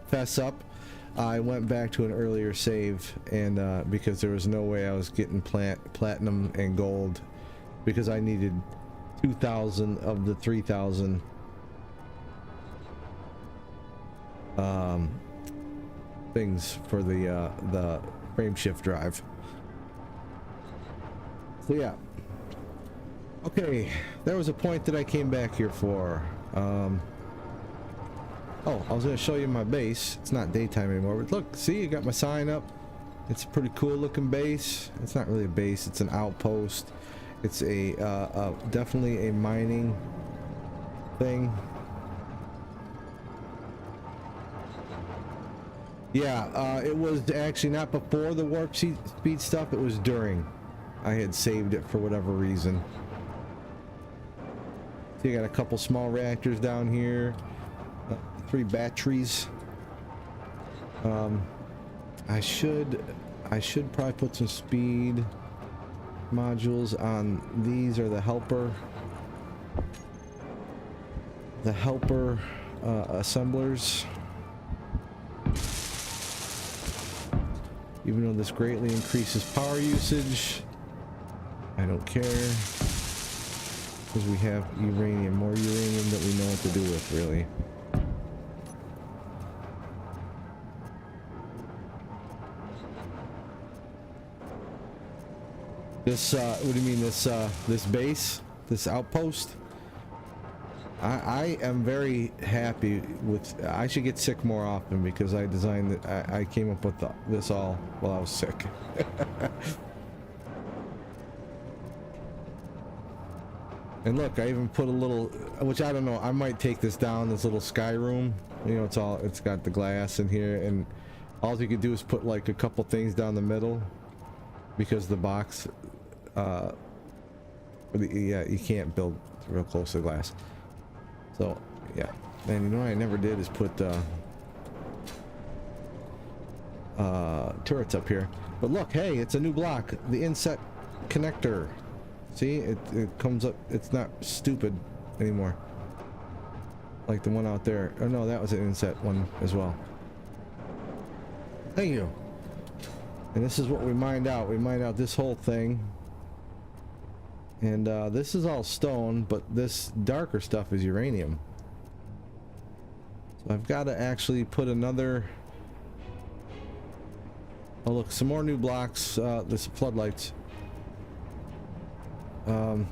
fess up. I went back to an earlier save, and because there was no way I was getting platinum and gold, because I needed 2,000 of the 3,000 things for the frame shift drive. So yeah. Okay, there was a point that I came back here for. Oh, I was going to show you my base. It's not daytime anymore, but look, see, you got my sign up. It's a pretty cool looking base. It's not really a base, it's an outpost. It's a definitely a mining thing. Yeah, it was actually not before the warp speed stuff, it was during. I had saved it for whatever reason. So you got a couple small reactors down here, 3 batteries. I should probably put some speed modules on these, or the helper the helper assemblers. Even though this greatly increases power usage, I don't care, because we have uranium, more uranium that we know what to do with, really. This, what do you mean, this base, this outpost? I am very happy with, I should get sick more often because I designed it, I came up with this all while I was sick. And look, I even put a little, which I don't know, I might take this down, this little sky room. You know, it's got the glass in here, and all you could do is put like a couple things down the middle, because the box, yeah, you can't build real close to the glass. So, yeah. And you know what I never did is put turrets up here. But look, hey, it's a new block, the inset connector. See, it comes up, it's not stupid anymore. Like the one out there. Oh no, that was an inset one as well. Thank you. And this is what we mined out. We mined out this whole thing. And this is all stone, but this darker stuff is uranium. So I've got to actually put another... Oh look, some more new blocks. This floodlights. So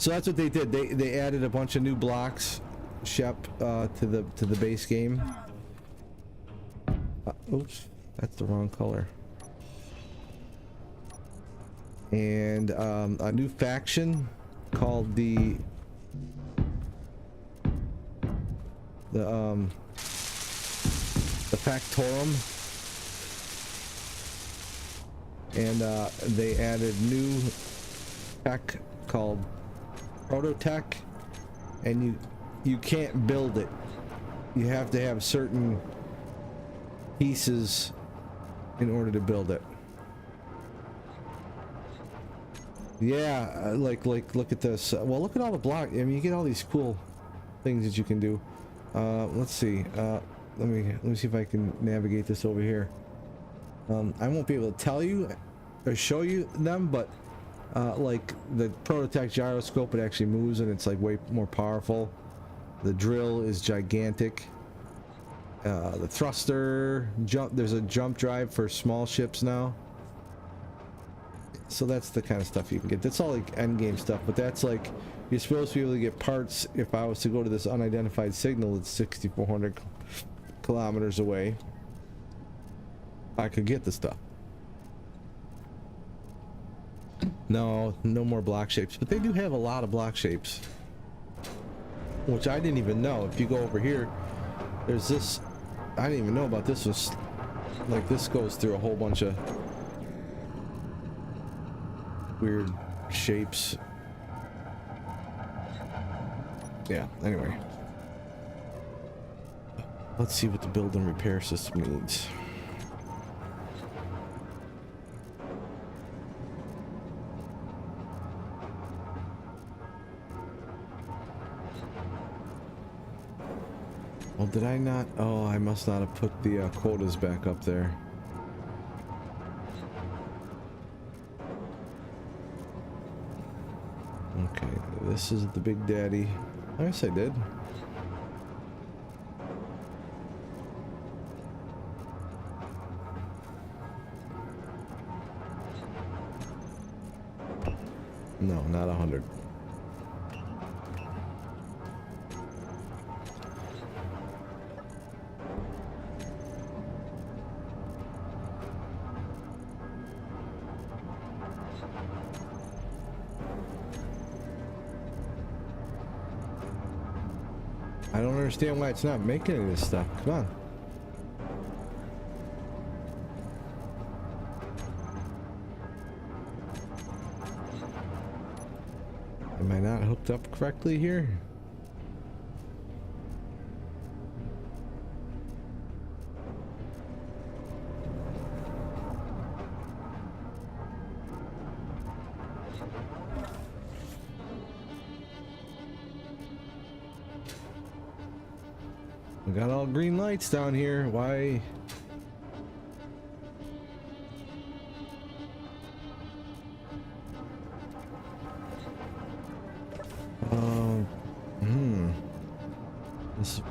that's what they did. They added a bunch of new blocks, Shep, to the base game. Oops, that's the wrong color. And a new faction called the Factorum, and they added new tech called Prototech, and you can't build it. You have to have certain pieces in order to build it. Yeah, like look at this. Well, look at all the block. I mean, you get all these cool things that you can do. Let's see. Let me see if I can navigate this over here. I won't be able to tell you or show you them, but like the Prototech gyroscope, it actually moves and it's like way more powerful. The drill is gigantic. The thruster there's a jump drive for small ships now. So that's the kind of stuff you can get. That's all like end game stuff, but that's like you're supposed to be able to get parts. If I was to go to this unidentified signal that's 6,400 kilometers away, I could get the stuff. No more block shapes, but they do have a lot of block shapes, which I didn't even know. If you go over here, there's this. I didn't even know about this. Was like this goes through a whole bunch of weird shapes. Yeah, anyway, let's see what the build and repair system needs. Well, did I not? Oh, I must not have put the quotas back up there. Okay, this is the big daddy. I guess I did. No, not 100. I don't understand why it's not making any of this stuff. Come on. Am I not hooked up correctly here? We got all green lights down here. Why? Um, This.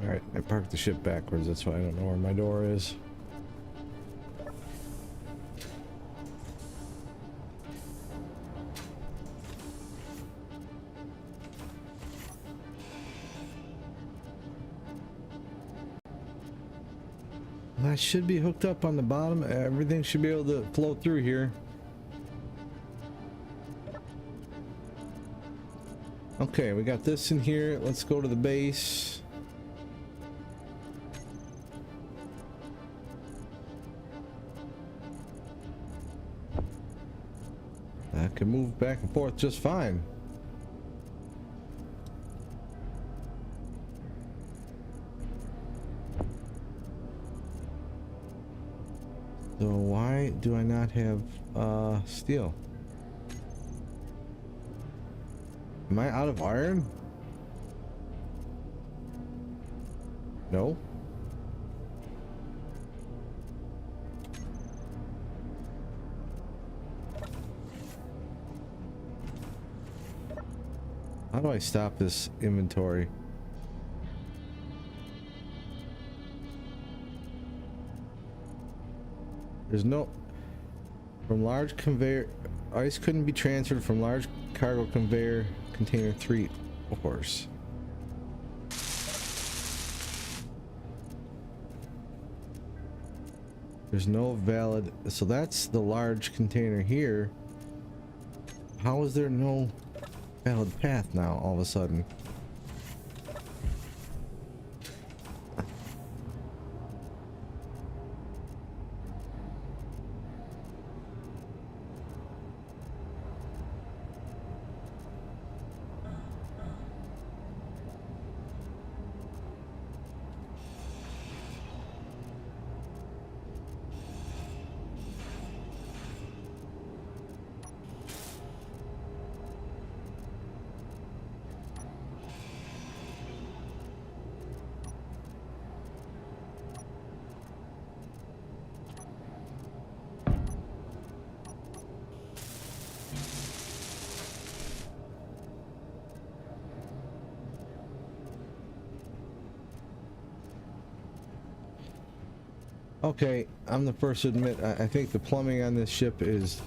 Alright, I parked the ship backwards, that's why I don't know where my door is. I should be hooked up on the bottom. Everything should be able to flow through here. Okay, we got this in here. Let's go to the base. I can move back and forth just fine. So why do I not have steel? Am I out of iron? No. How do I stop this inventory? There's no... From large conveyor... Ice couldn't be transferred from large cargo conveyor container 3 ores. There's no valid... So that's the large container here. How is there no valid path now all of a sudden? Okay, I'm the first to admit, I think the plumbing on this ship is...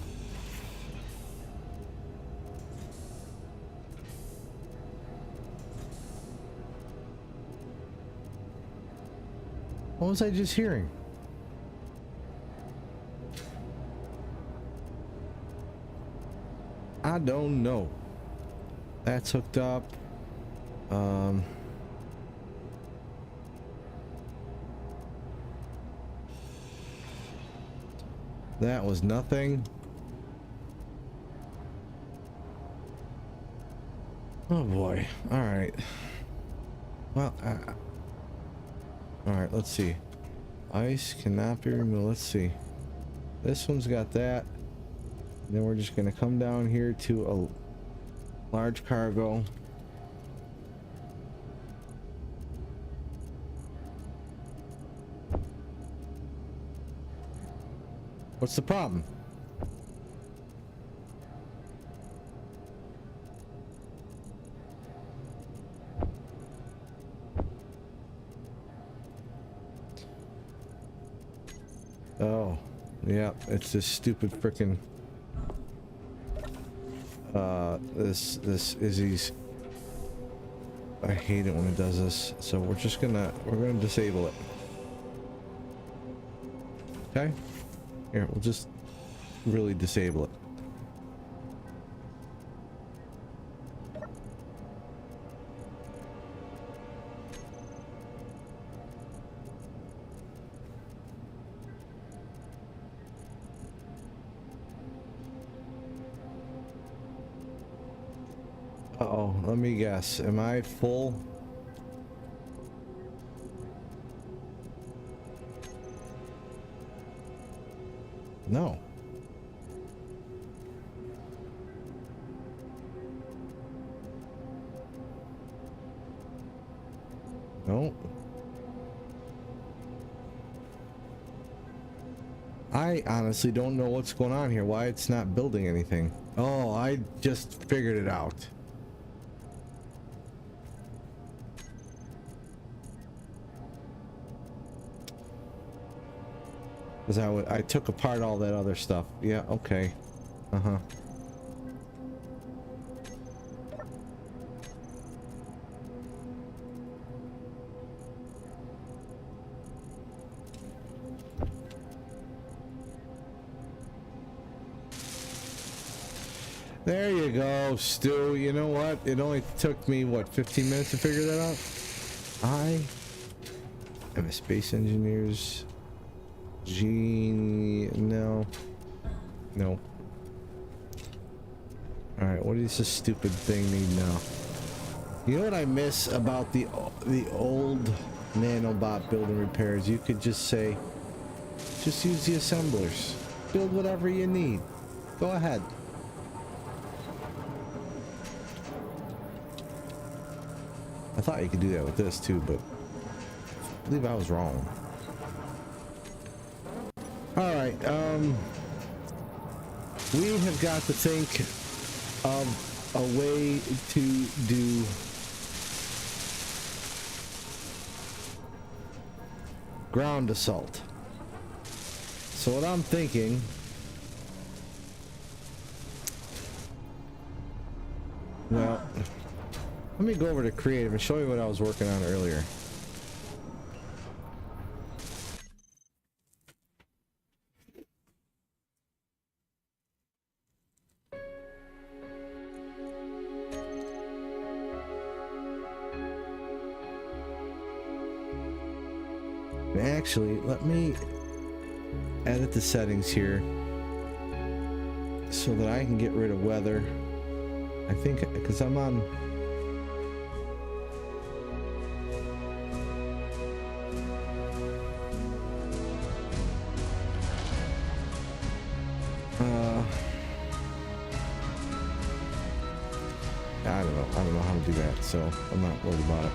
What was I just hearing? I don't know. That's hooked up. That was nothing. Oh boy. All right. Well, all right, let's see. Ice cannot be removed. Let's see. This one's got that. And then we're just going to come down here to a large cargo. What's the problem? Oh, yeah, it's this stupid frickin' this Izzy's. I hate it when it does this. So we're gonna disable it. Okay? Here, we'll just really disable it. Uh-oh, let me guess. Am I full? No. No. I honestly don't know what's going on here. Why it's not building anything. Oh, I just figured it out. Because I took apart all that other stuff. Yeah, okay. Uh-huh. There you go, Stu. You know what? It only took me, what, 15 minutes to figure that out? I am a space engineer's genie. No. No. Alright, what does this stupid thing need now? You know what I miss about the old nanobot building repairs? You could just say, just use the assemblers. Build whatever you need. Go ahead. I thought you could do that with this too, but I believe I was wrong. Alright, we have got to think of a way to do ground assault. So what I'm thinking, well, let me go over to creative and show you what I was working on earlier. Actually, let me edit the settings here so that I can get rid of weather. I think because I'm on I don't know how to do that, so I'm not worried about it.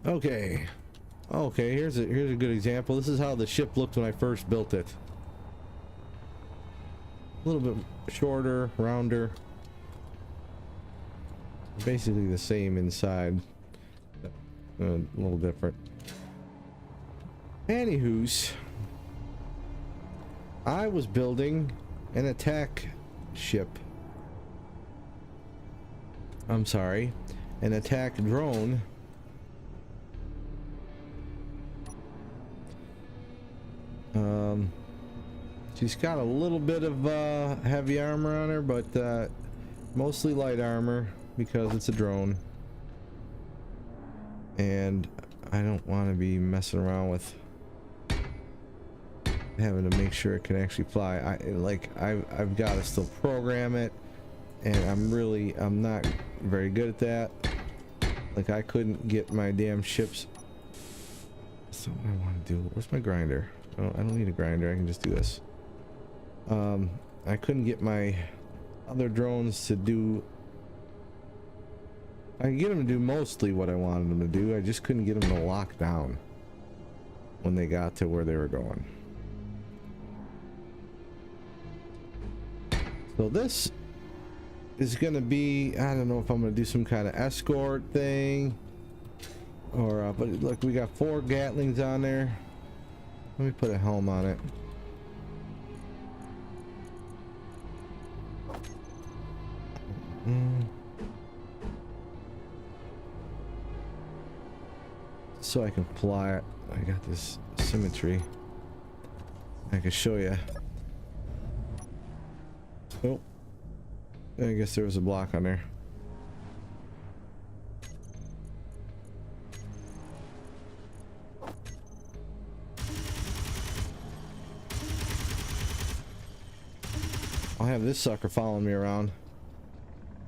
Okay. Okay, here's a good example. This is how the ship looked when I first built it. A little bit shorter, rounder. Basically the same inside. A little different. Anywho's, I was building an attack ship. I'm sorry, an attack drone. She's got a little bit of heavy armor on her, but mostly light armor because it's a drone. And I don't want to be messing around with having to make sure it can actually fly. I've got to still program it, and I'm not very good at that. Like, I couldn't get my damn ships. That's not what I want to do. Where's my grinder? Oh, I don't need a grinder. I can just do this. I couldn't get my other drones to do. I could get them to do mostly what I wanted them to do. I just couldn't get them to lock down when they got to where they were going. So this is gonna be, I don't know if I'm gonna do some kind of escort thing or but look, we got 4 Gatlings on there. Let me put a helm on it. So I can fly it. I got this symmetry. I can show you. Oh, I guess there was a block on there. I'll have this sucker following me around.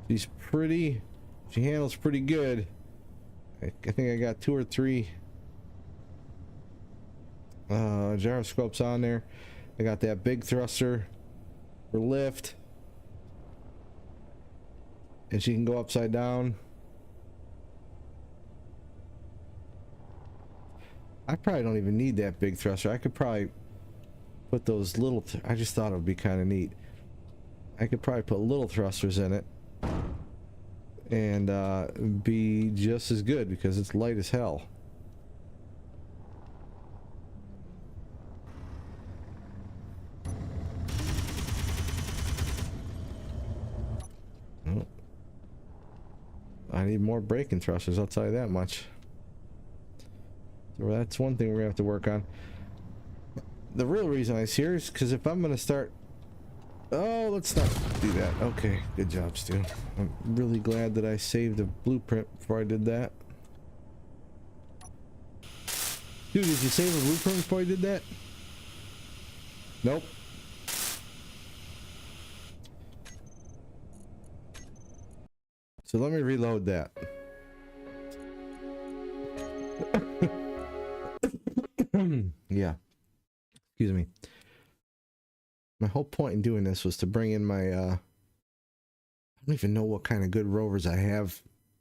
She's pretty. She handles pretty good. I think I got 2 or 3 gyroscopes on there. I got that big thruster for lift, and she can go upside down. I probably don't even need that big thruster. I could probably put those little I just thought it would be kind of neat. I could probably put little thrusters in it and be just as good because it's light as hell. Oh. I need more braking thrusters, I'll tell you that much. So that's one thing we're gonna have to work on. The real reason I was here is because if I'm gonna start... Oh, let's not do that. Okay, good job, Stu. I'm really glad that I saved a blueprint before I did that. Dude, did you save a blueprint before I did that? Nope. So let me reload that. Yeah. Excuse me. My whole point in doing this was to bring in my, I don't even know what kind of good rovers I have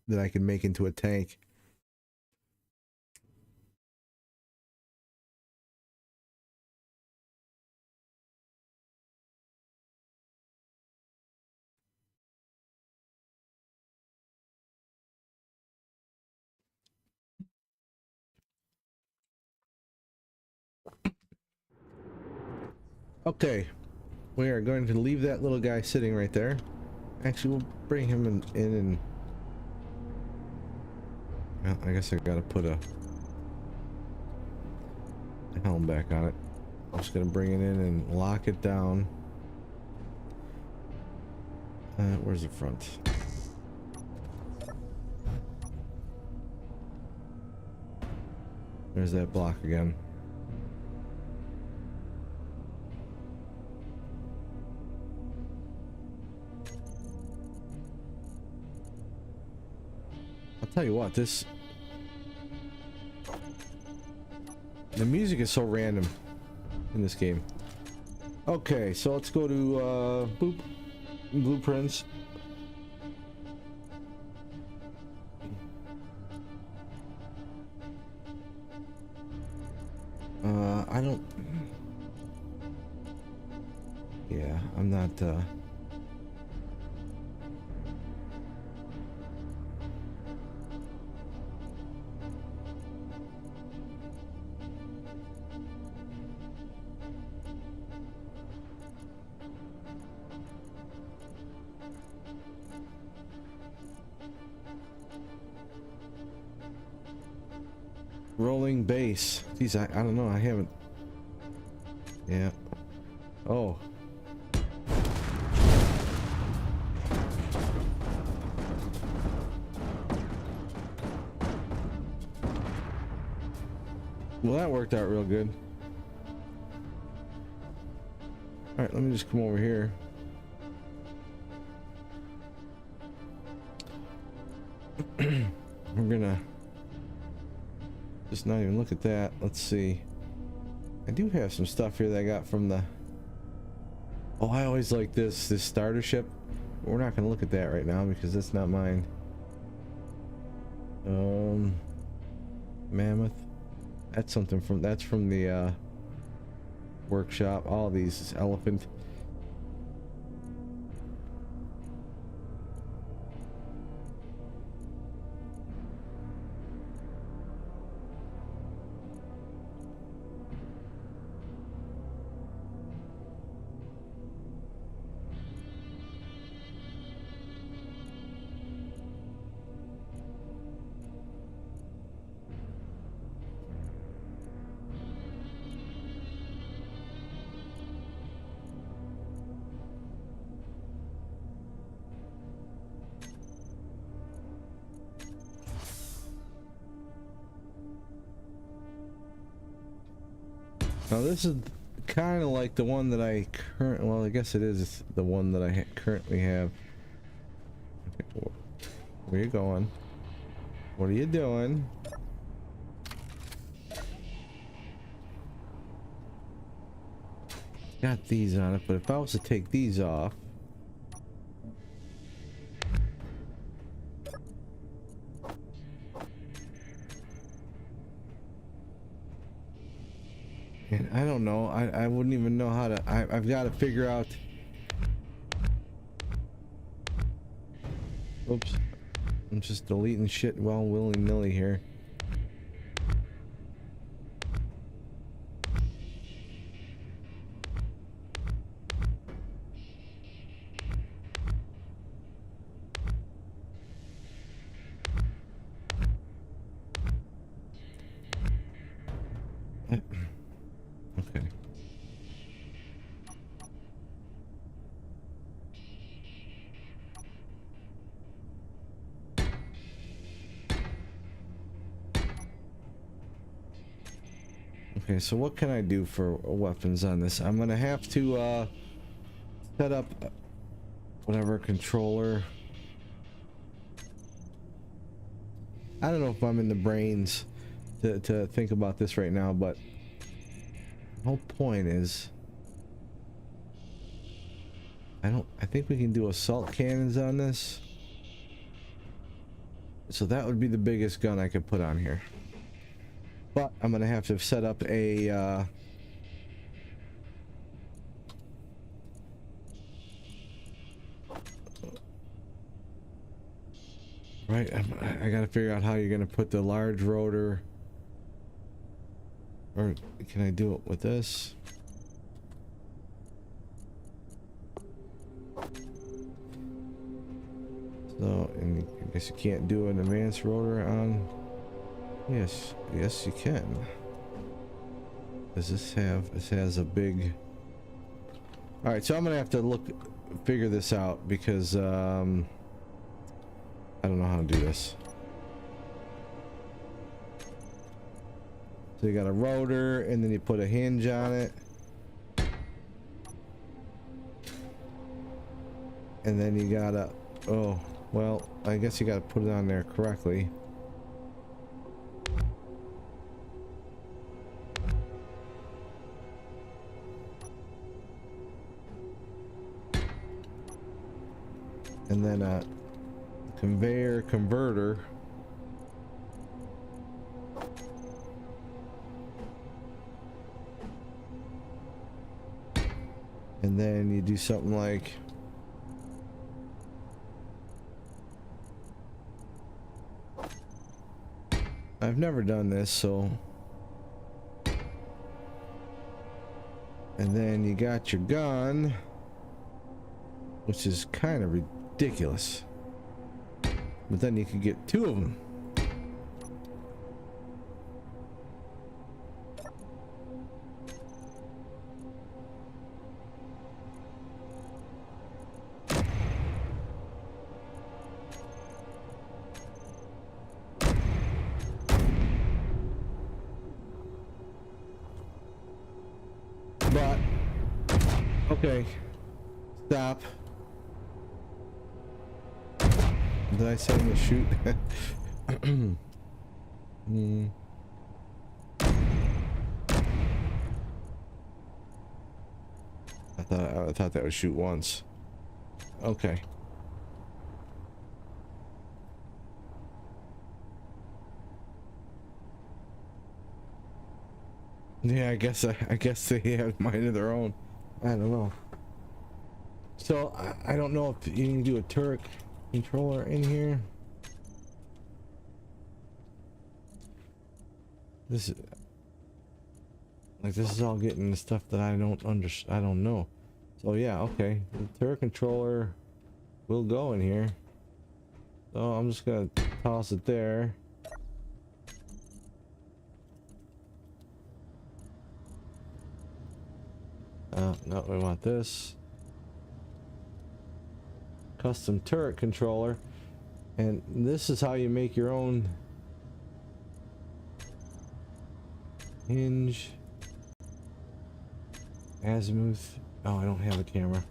that I can make into a tank. Okay. We are going to leave that little guy sitting right there. Actually, we'll bring him in and... Well, I guess I gotta put a helm back on it. I'm just gonna bring it in and lock it down. Where's the front? There's that block again. I'll tell you what, the music is so random in this game. Okay, so let's go to boop, blueprints. I don't... Yeah, I'm not... Rolling base. Geez, I don't know. I haven't... Yeah. Oh. Well, that worked out real good. Alright, let me just come over here. We're gonna... Just not even look at that. Let's see. I do have some stuff here that I got from the... Oh, I always like this starter ship. We're not gonna look at that right now because that's not mine. Mammoth. That's something from... That's from the workshop. All these is elephant. Now this is kind of like the one that I well, I guess it is the one that I currently have. Okay, where you going? What are you doing? Got these on it, but if I was to take these off, and I don't know, I wouldn't even know how to. I've got to figure out. Oops, I'm just deleting shit well willy-nilly here. Okay. Okay, so what can I do for weapons on this? I'm gonna have to set up whatever controller. I don't know if I'm in the brains to think about this right now, but the whole point is I think we can do assault cannons on this. So that would be the biggest gun I could put on here. But I'm gonna have to set up a right, I gotta figure out how you're gonna put the large rotor, or can I do it with this? So, and I guess you can't do an advanced rotor on. Yes, you can. Does this have? This has a big. All right, so I'm gonna have to figure this out because I don't know how to do this. So you got a rotor, and then you put a hinge on it, and then you gotta. Oh, well, I guess you gotta put it on there correctly. And then a conveyor converter. And then you do something like I've never done this, so. And then you got your gun, which is kind of ridiculous. But then you can get two of them. But, okay, stop. Did I say I'm gonna shoot? I thought that would shoot once. Okay. Yeah, I guess they have mind of their own. I don't know. So I don't know if you can do a turret controller in here. This is all getting the stuff that I don't know. So yeah, okay. The turret controller will go in here. So I'm just gonna toss it there. No, we want this. Custom turret controller. And this is how you make your own hinge. Azimuth. Oh, I don't have a camera.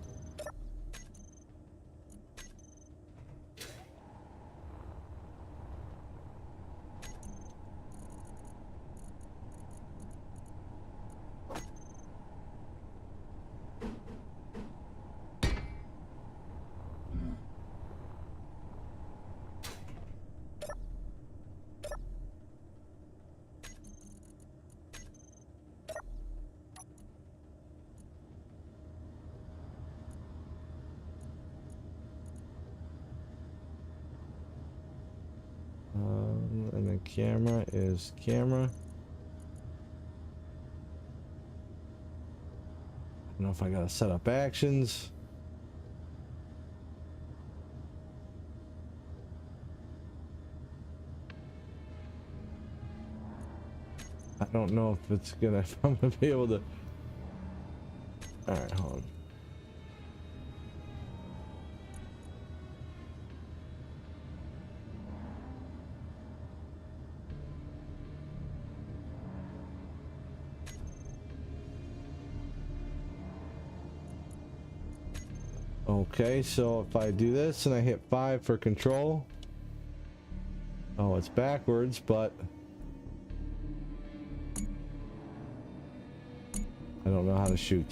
And the camera is camera. I don't know if I gotta set up actions. I don't know if it's gonna, if I'm gonna be able to. All right, hold on. Okay, so if I do this and I hit 5 for control. Oh, it's backwards, but I don't know how to shoot.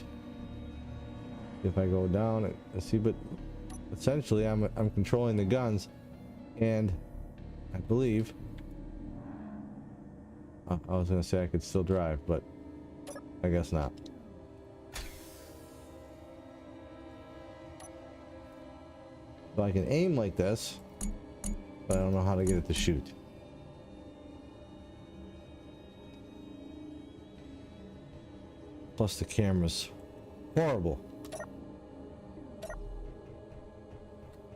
If I go down, see, but essentially I'm controlling the guns, and I believe I was gonna say I could still drive, but I guess not. So I can aim like this, but I don't know how to get it to shoot. Plus the camera's horrible.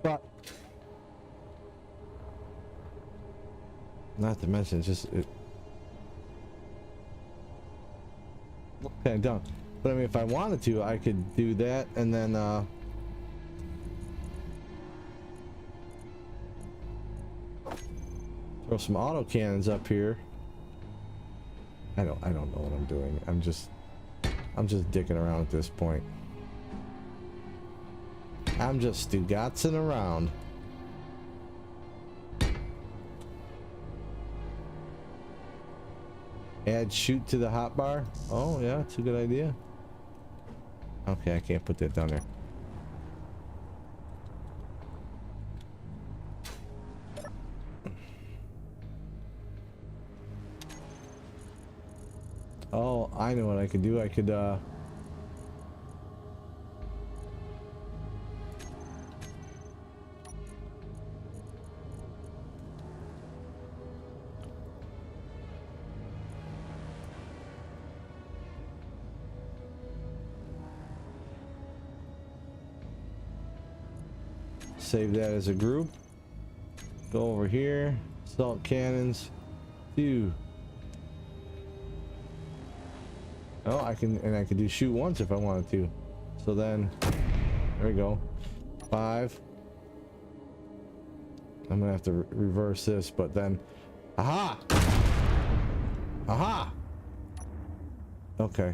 But not to mention, it's just it kind of dumb. But I mean, if I wanted to, I could do that and then throw some auto cannons up here. I don't know what I'm doing. I'm just dicking around at this point. I'm just stugatzing around. Add shoot to the hotbar. Oh yeah, it's a good idea. Okay, I can't put that down there. Oh, I know what I could do. I could save that as a group. Go over here. Assault cannons. 2. Oh, I can do shoot once if I wanted to. So then, there we go. 5. I'm gonna have to reverse this, but then, aha! Aha! Okay,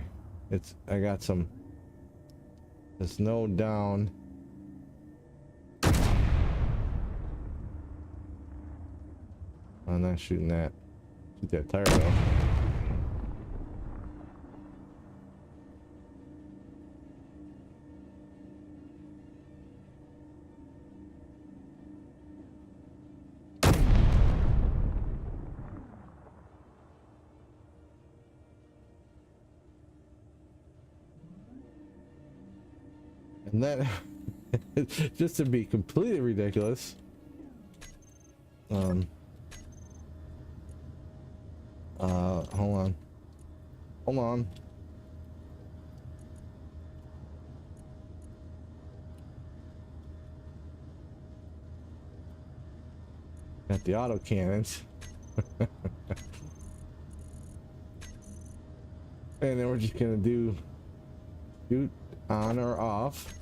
I got some. There's no down. I'm not shooting that. Shoot that tire though. And then, just to be completely ridiculous, hold on. Got the auto cannons. And then we're just gonna do shoot on or off.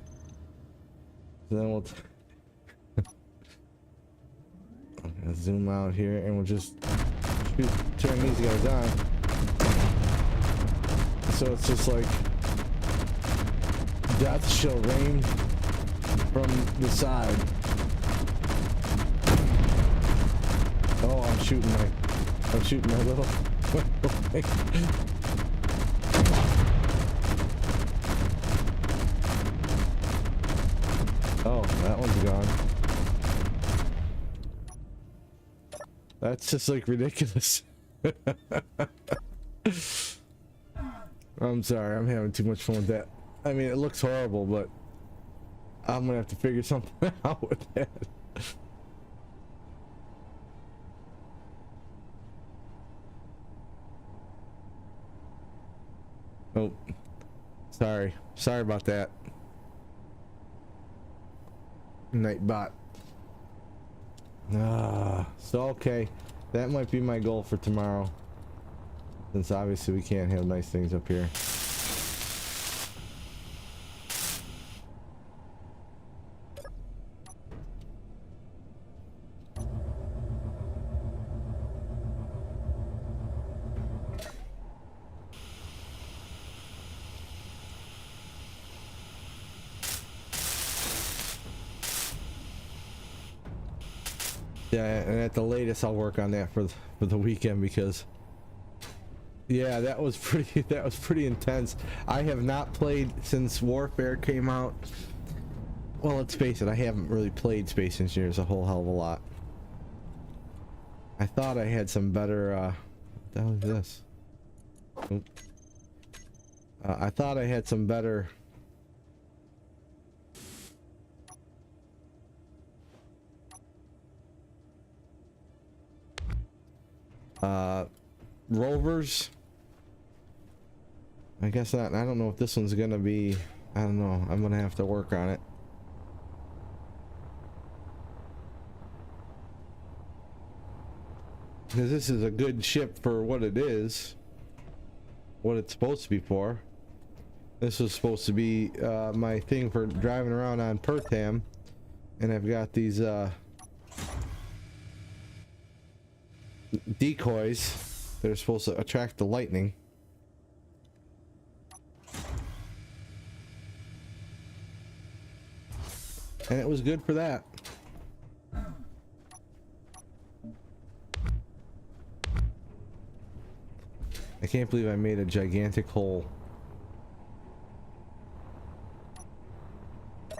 So then we'll I'm gonna zoom out here and we'll just turn these guys on. So it's just like Death shall rain from the side. Oh, I'm shooting my little. Oh, that one's gone. That's just like ridiculous. I'm sorry, I'm having too much fun with that. I mean, it looks horrible, but I'm gonna have to figure something out with that. Oh, sorry about that. Nightbot. So okay, that might be my goal for tomorrow, since obviously we can't have nice things up here. Yeah, and at the latest I'll work on that for the weekend, because yeah, that was pretty intense. I have not played since Warfare came out. Well, let's face it, I haven't really played Space Engineers a whole hell of a lot. I thought I had some better what the hell is this? Oop. I thought I had some better rovers. I guess not. I don't know if this one's gonna be, I don't know. I'm gonna have to work on it. Because this is a good ship for what it is. What it's supposed to be for. This was supposed to be my thing for driving around on Pertam. And I've got these decoys that are supposed to attract the lightning. And it was good for that. I can't believe I made a gigantic hole. I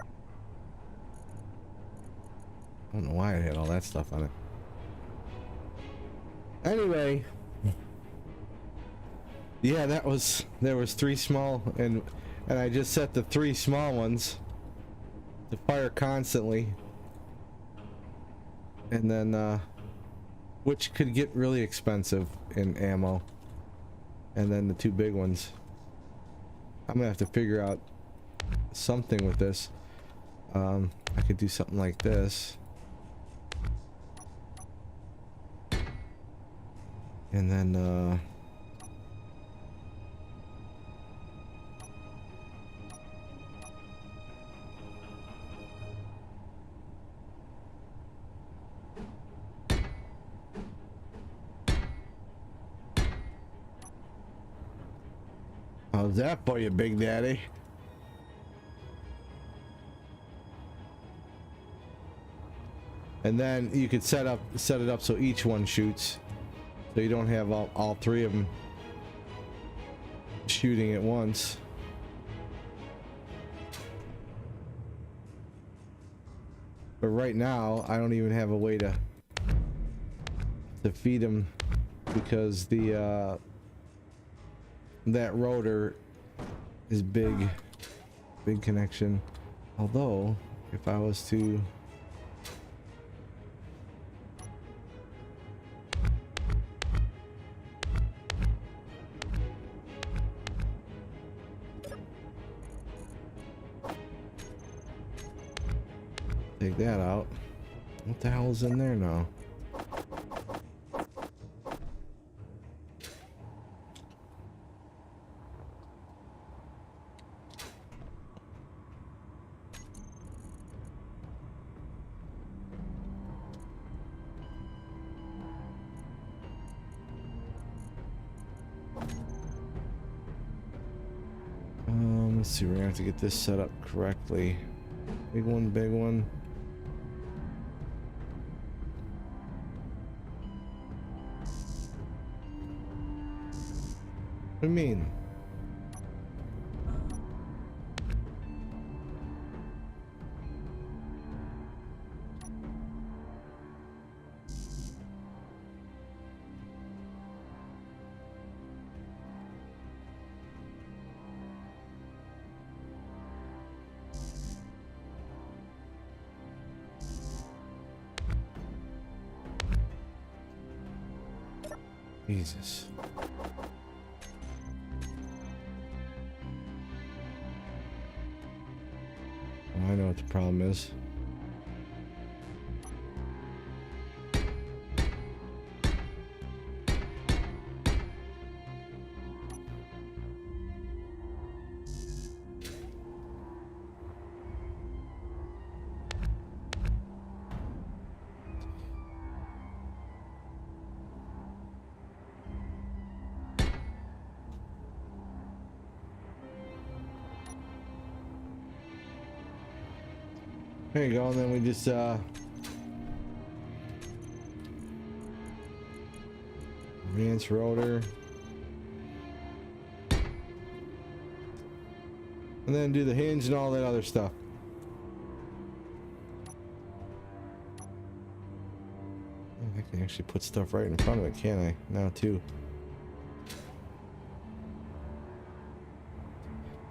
don't know why I had all that stuff on it. Anyway, yeah, there was 3 small, and I just set the 3 small ones to fire constantly, and then which could get really expensive in ammo, and then the 2 big ones. I'm gonna have to figure out something with this. I could do something like this. And then how's that for you, Big Daddy? And then you could set it up so each one shoots. So you don't have all 3 of them shooting at once. But right now, I don't even have a way to feed them, because the that rotor is big connection. Although, if I was to take that out. What the hell is in there now? Let's see, we're gonna have to get this set up correctly. Big one, big one. What do you mean? Jesus. Oh, I know what the problem is. There you go, and then we just advance rotor, and then do the hinge and all that other stuff. I can actually put stuff right in front of it, can't I? Now too.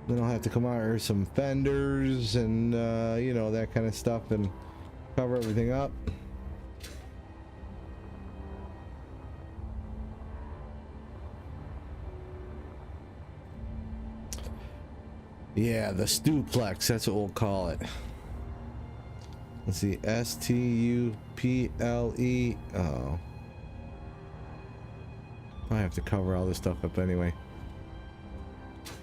Then I'll have to come out here some fenders and you know, that kind of stuff, and cover everything up. Yeah, the Stuplex, that's what we'll call it. Let's see, S-T-U-P-L-E. Oh, I have to cover all this stuff up anyway.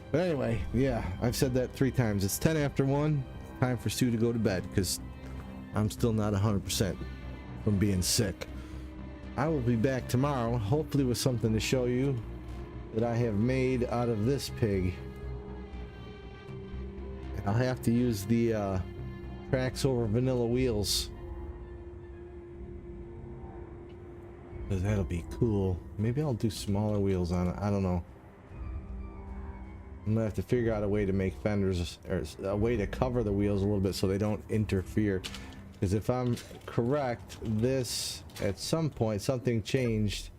But anyway, yeah, I've said that 3 times. It's 10 after 1. Time for Stu to go to bed because I'm still not 100% from being sick. I will be back tomorrow, hopefully with something to show you that I have made out of this pig. I'll have to use the tracks over vanilla wheels, because that'll be cool. Maybe I'll do smaller wheels on it. I don't know. I'm gonna have to figure out a way to make fenders, or a way to cover the wheels a little bit so they don't interfere. Because if I'm correct, this at some point something changed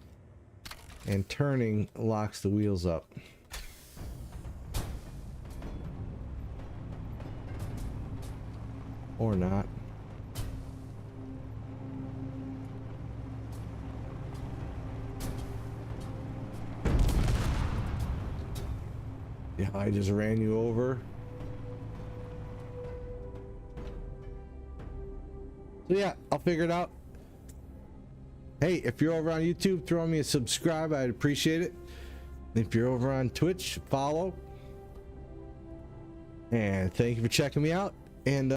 and turning locks the wheels up. Or not. Yeah, I just ran you over. So yeah, I'll figure it out. Hey, if you're over on YouTube, throw me a subscribe. I'd appreciate it. If you're over on Twitch, follow. And thank you for checking me out. And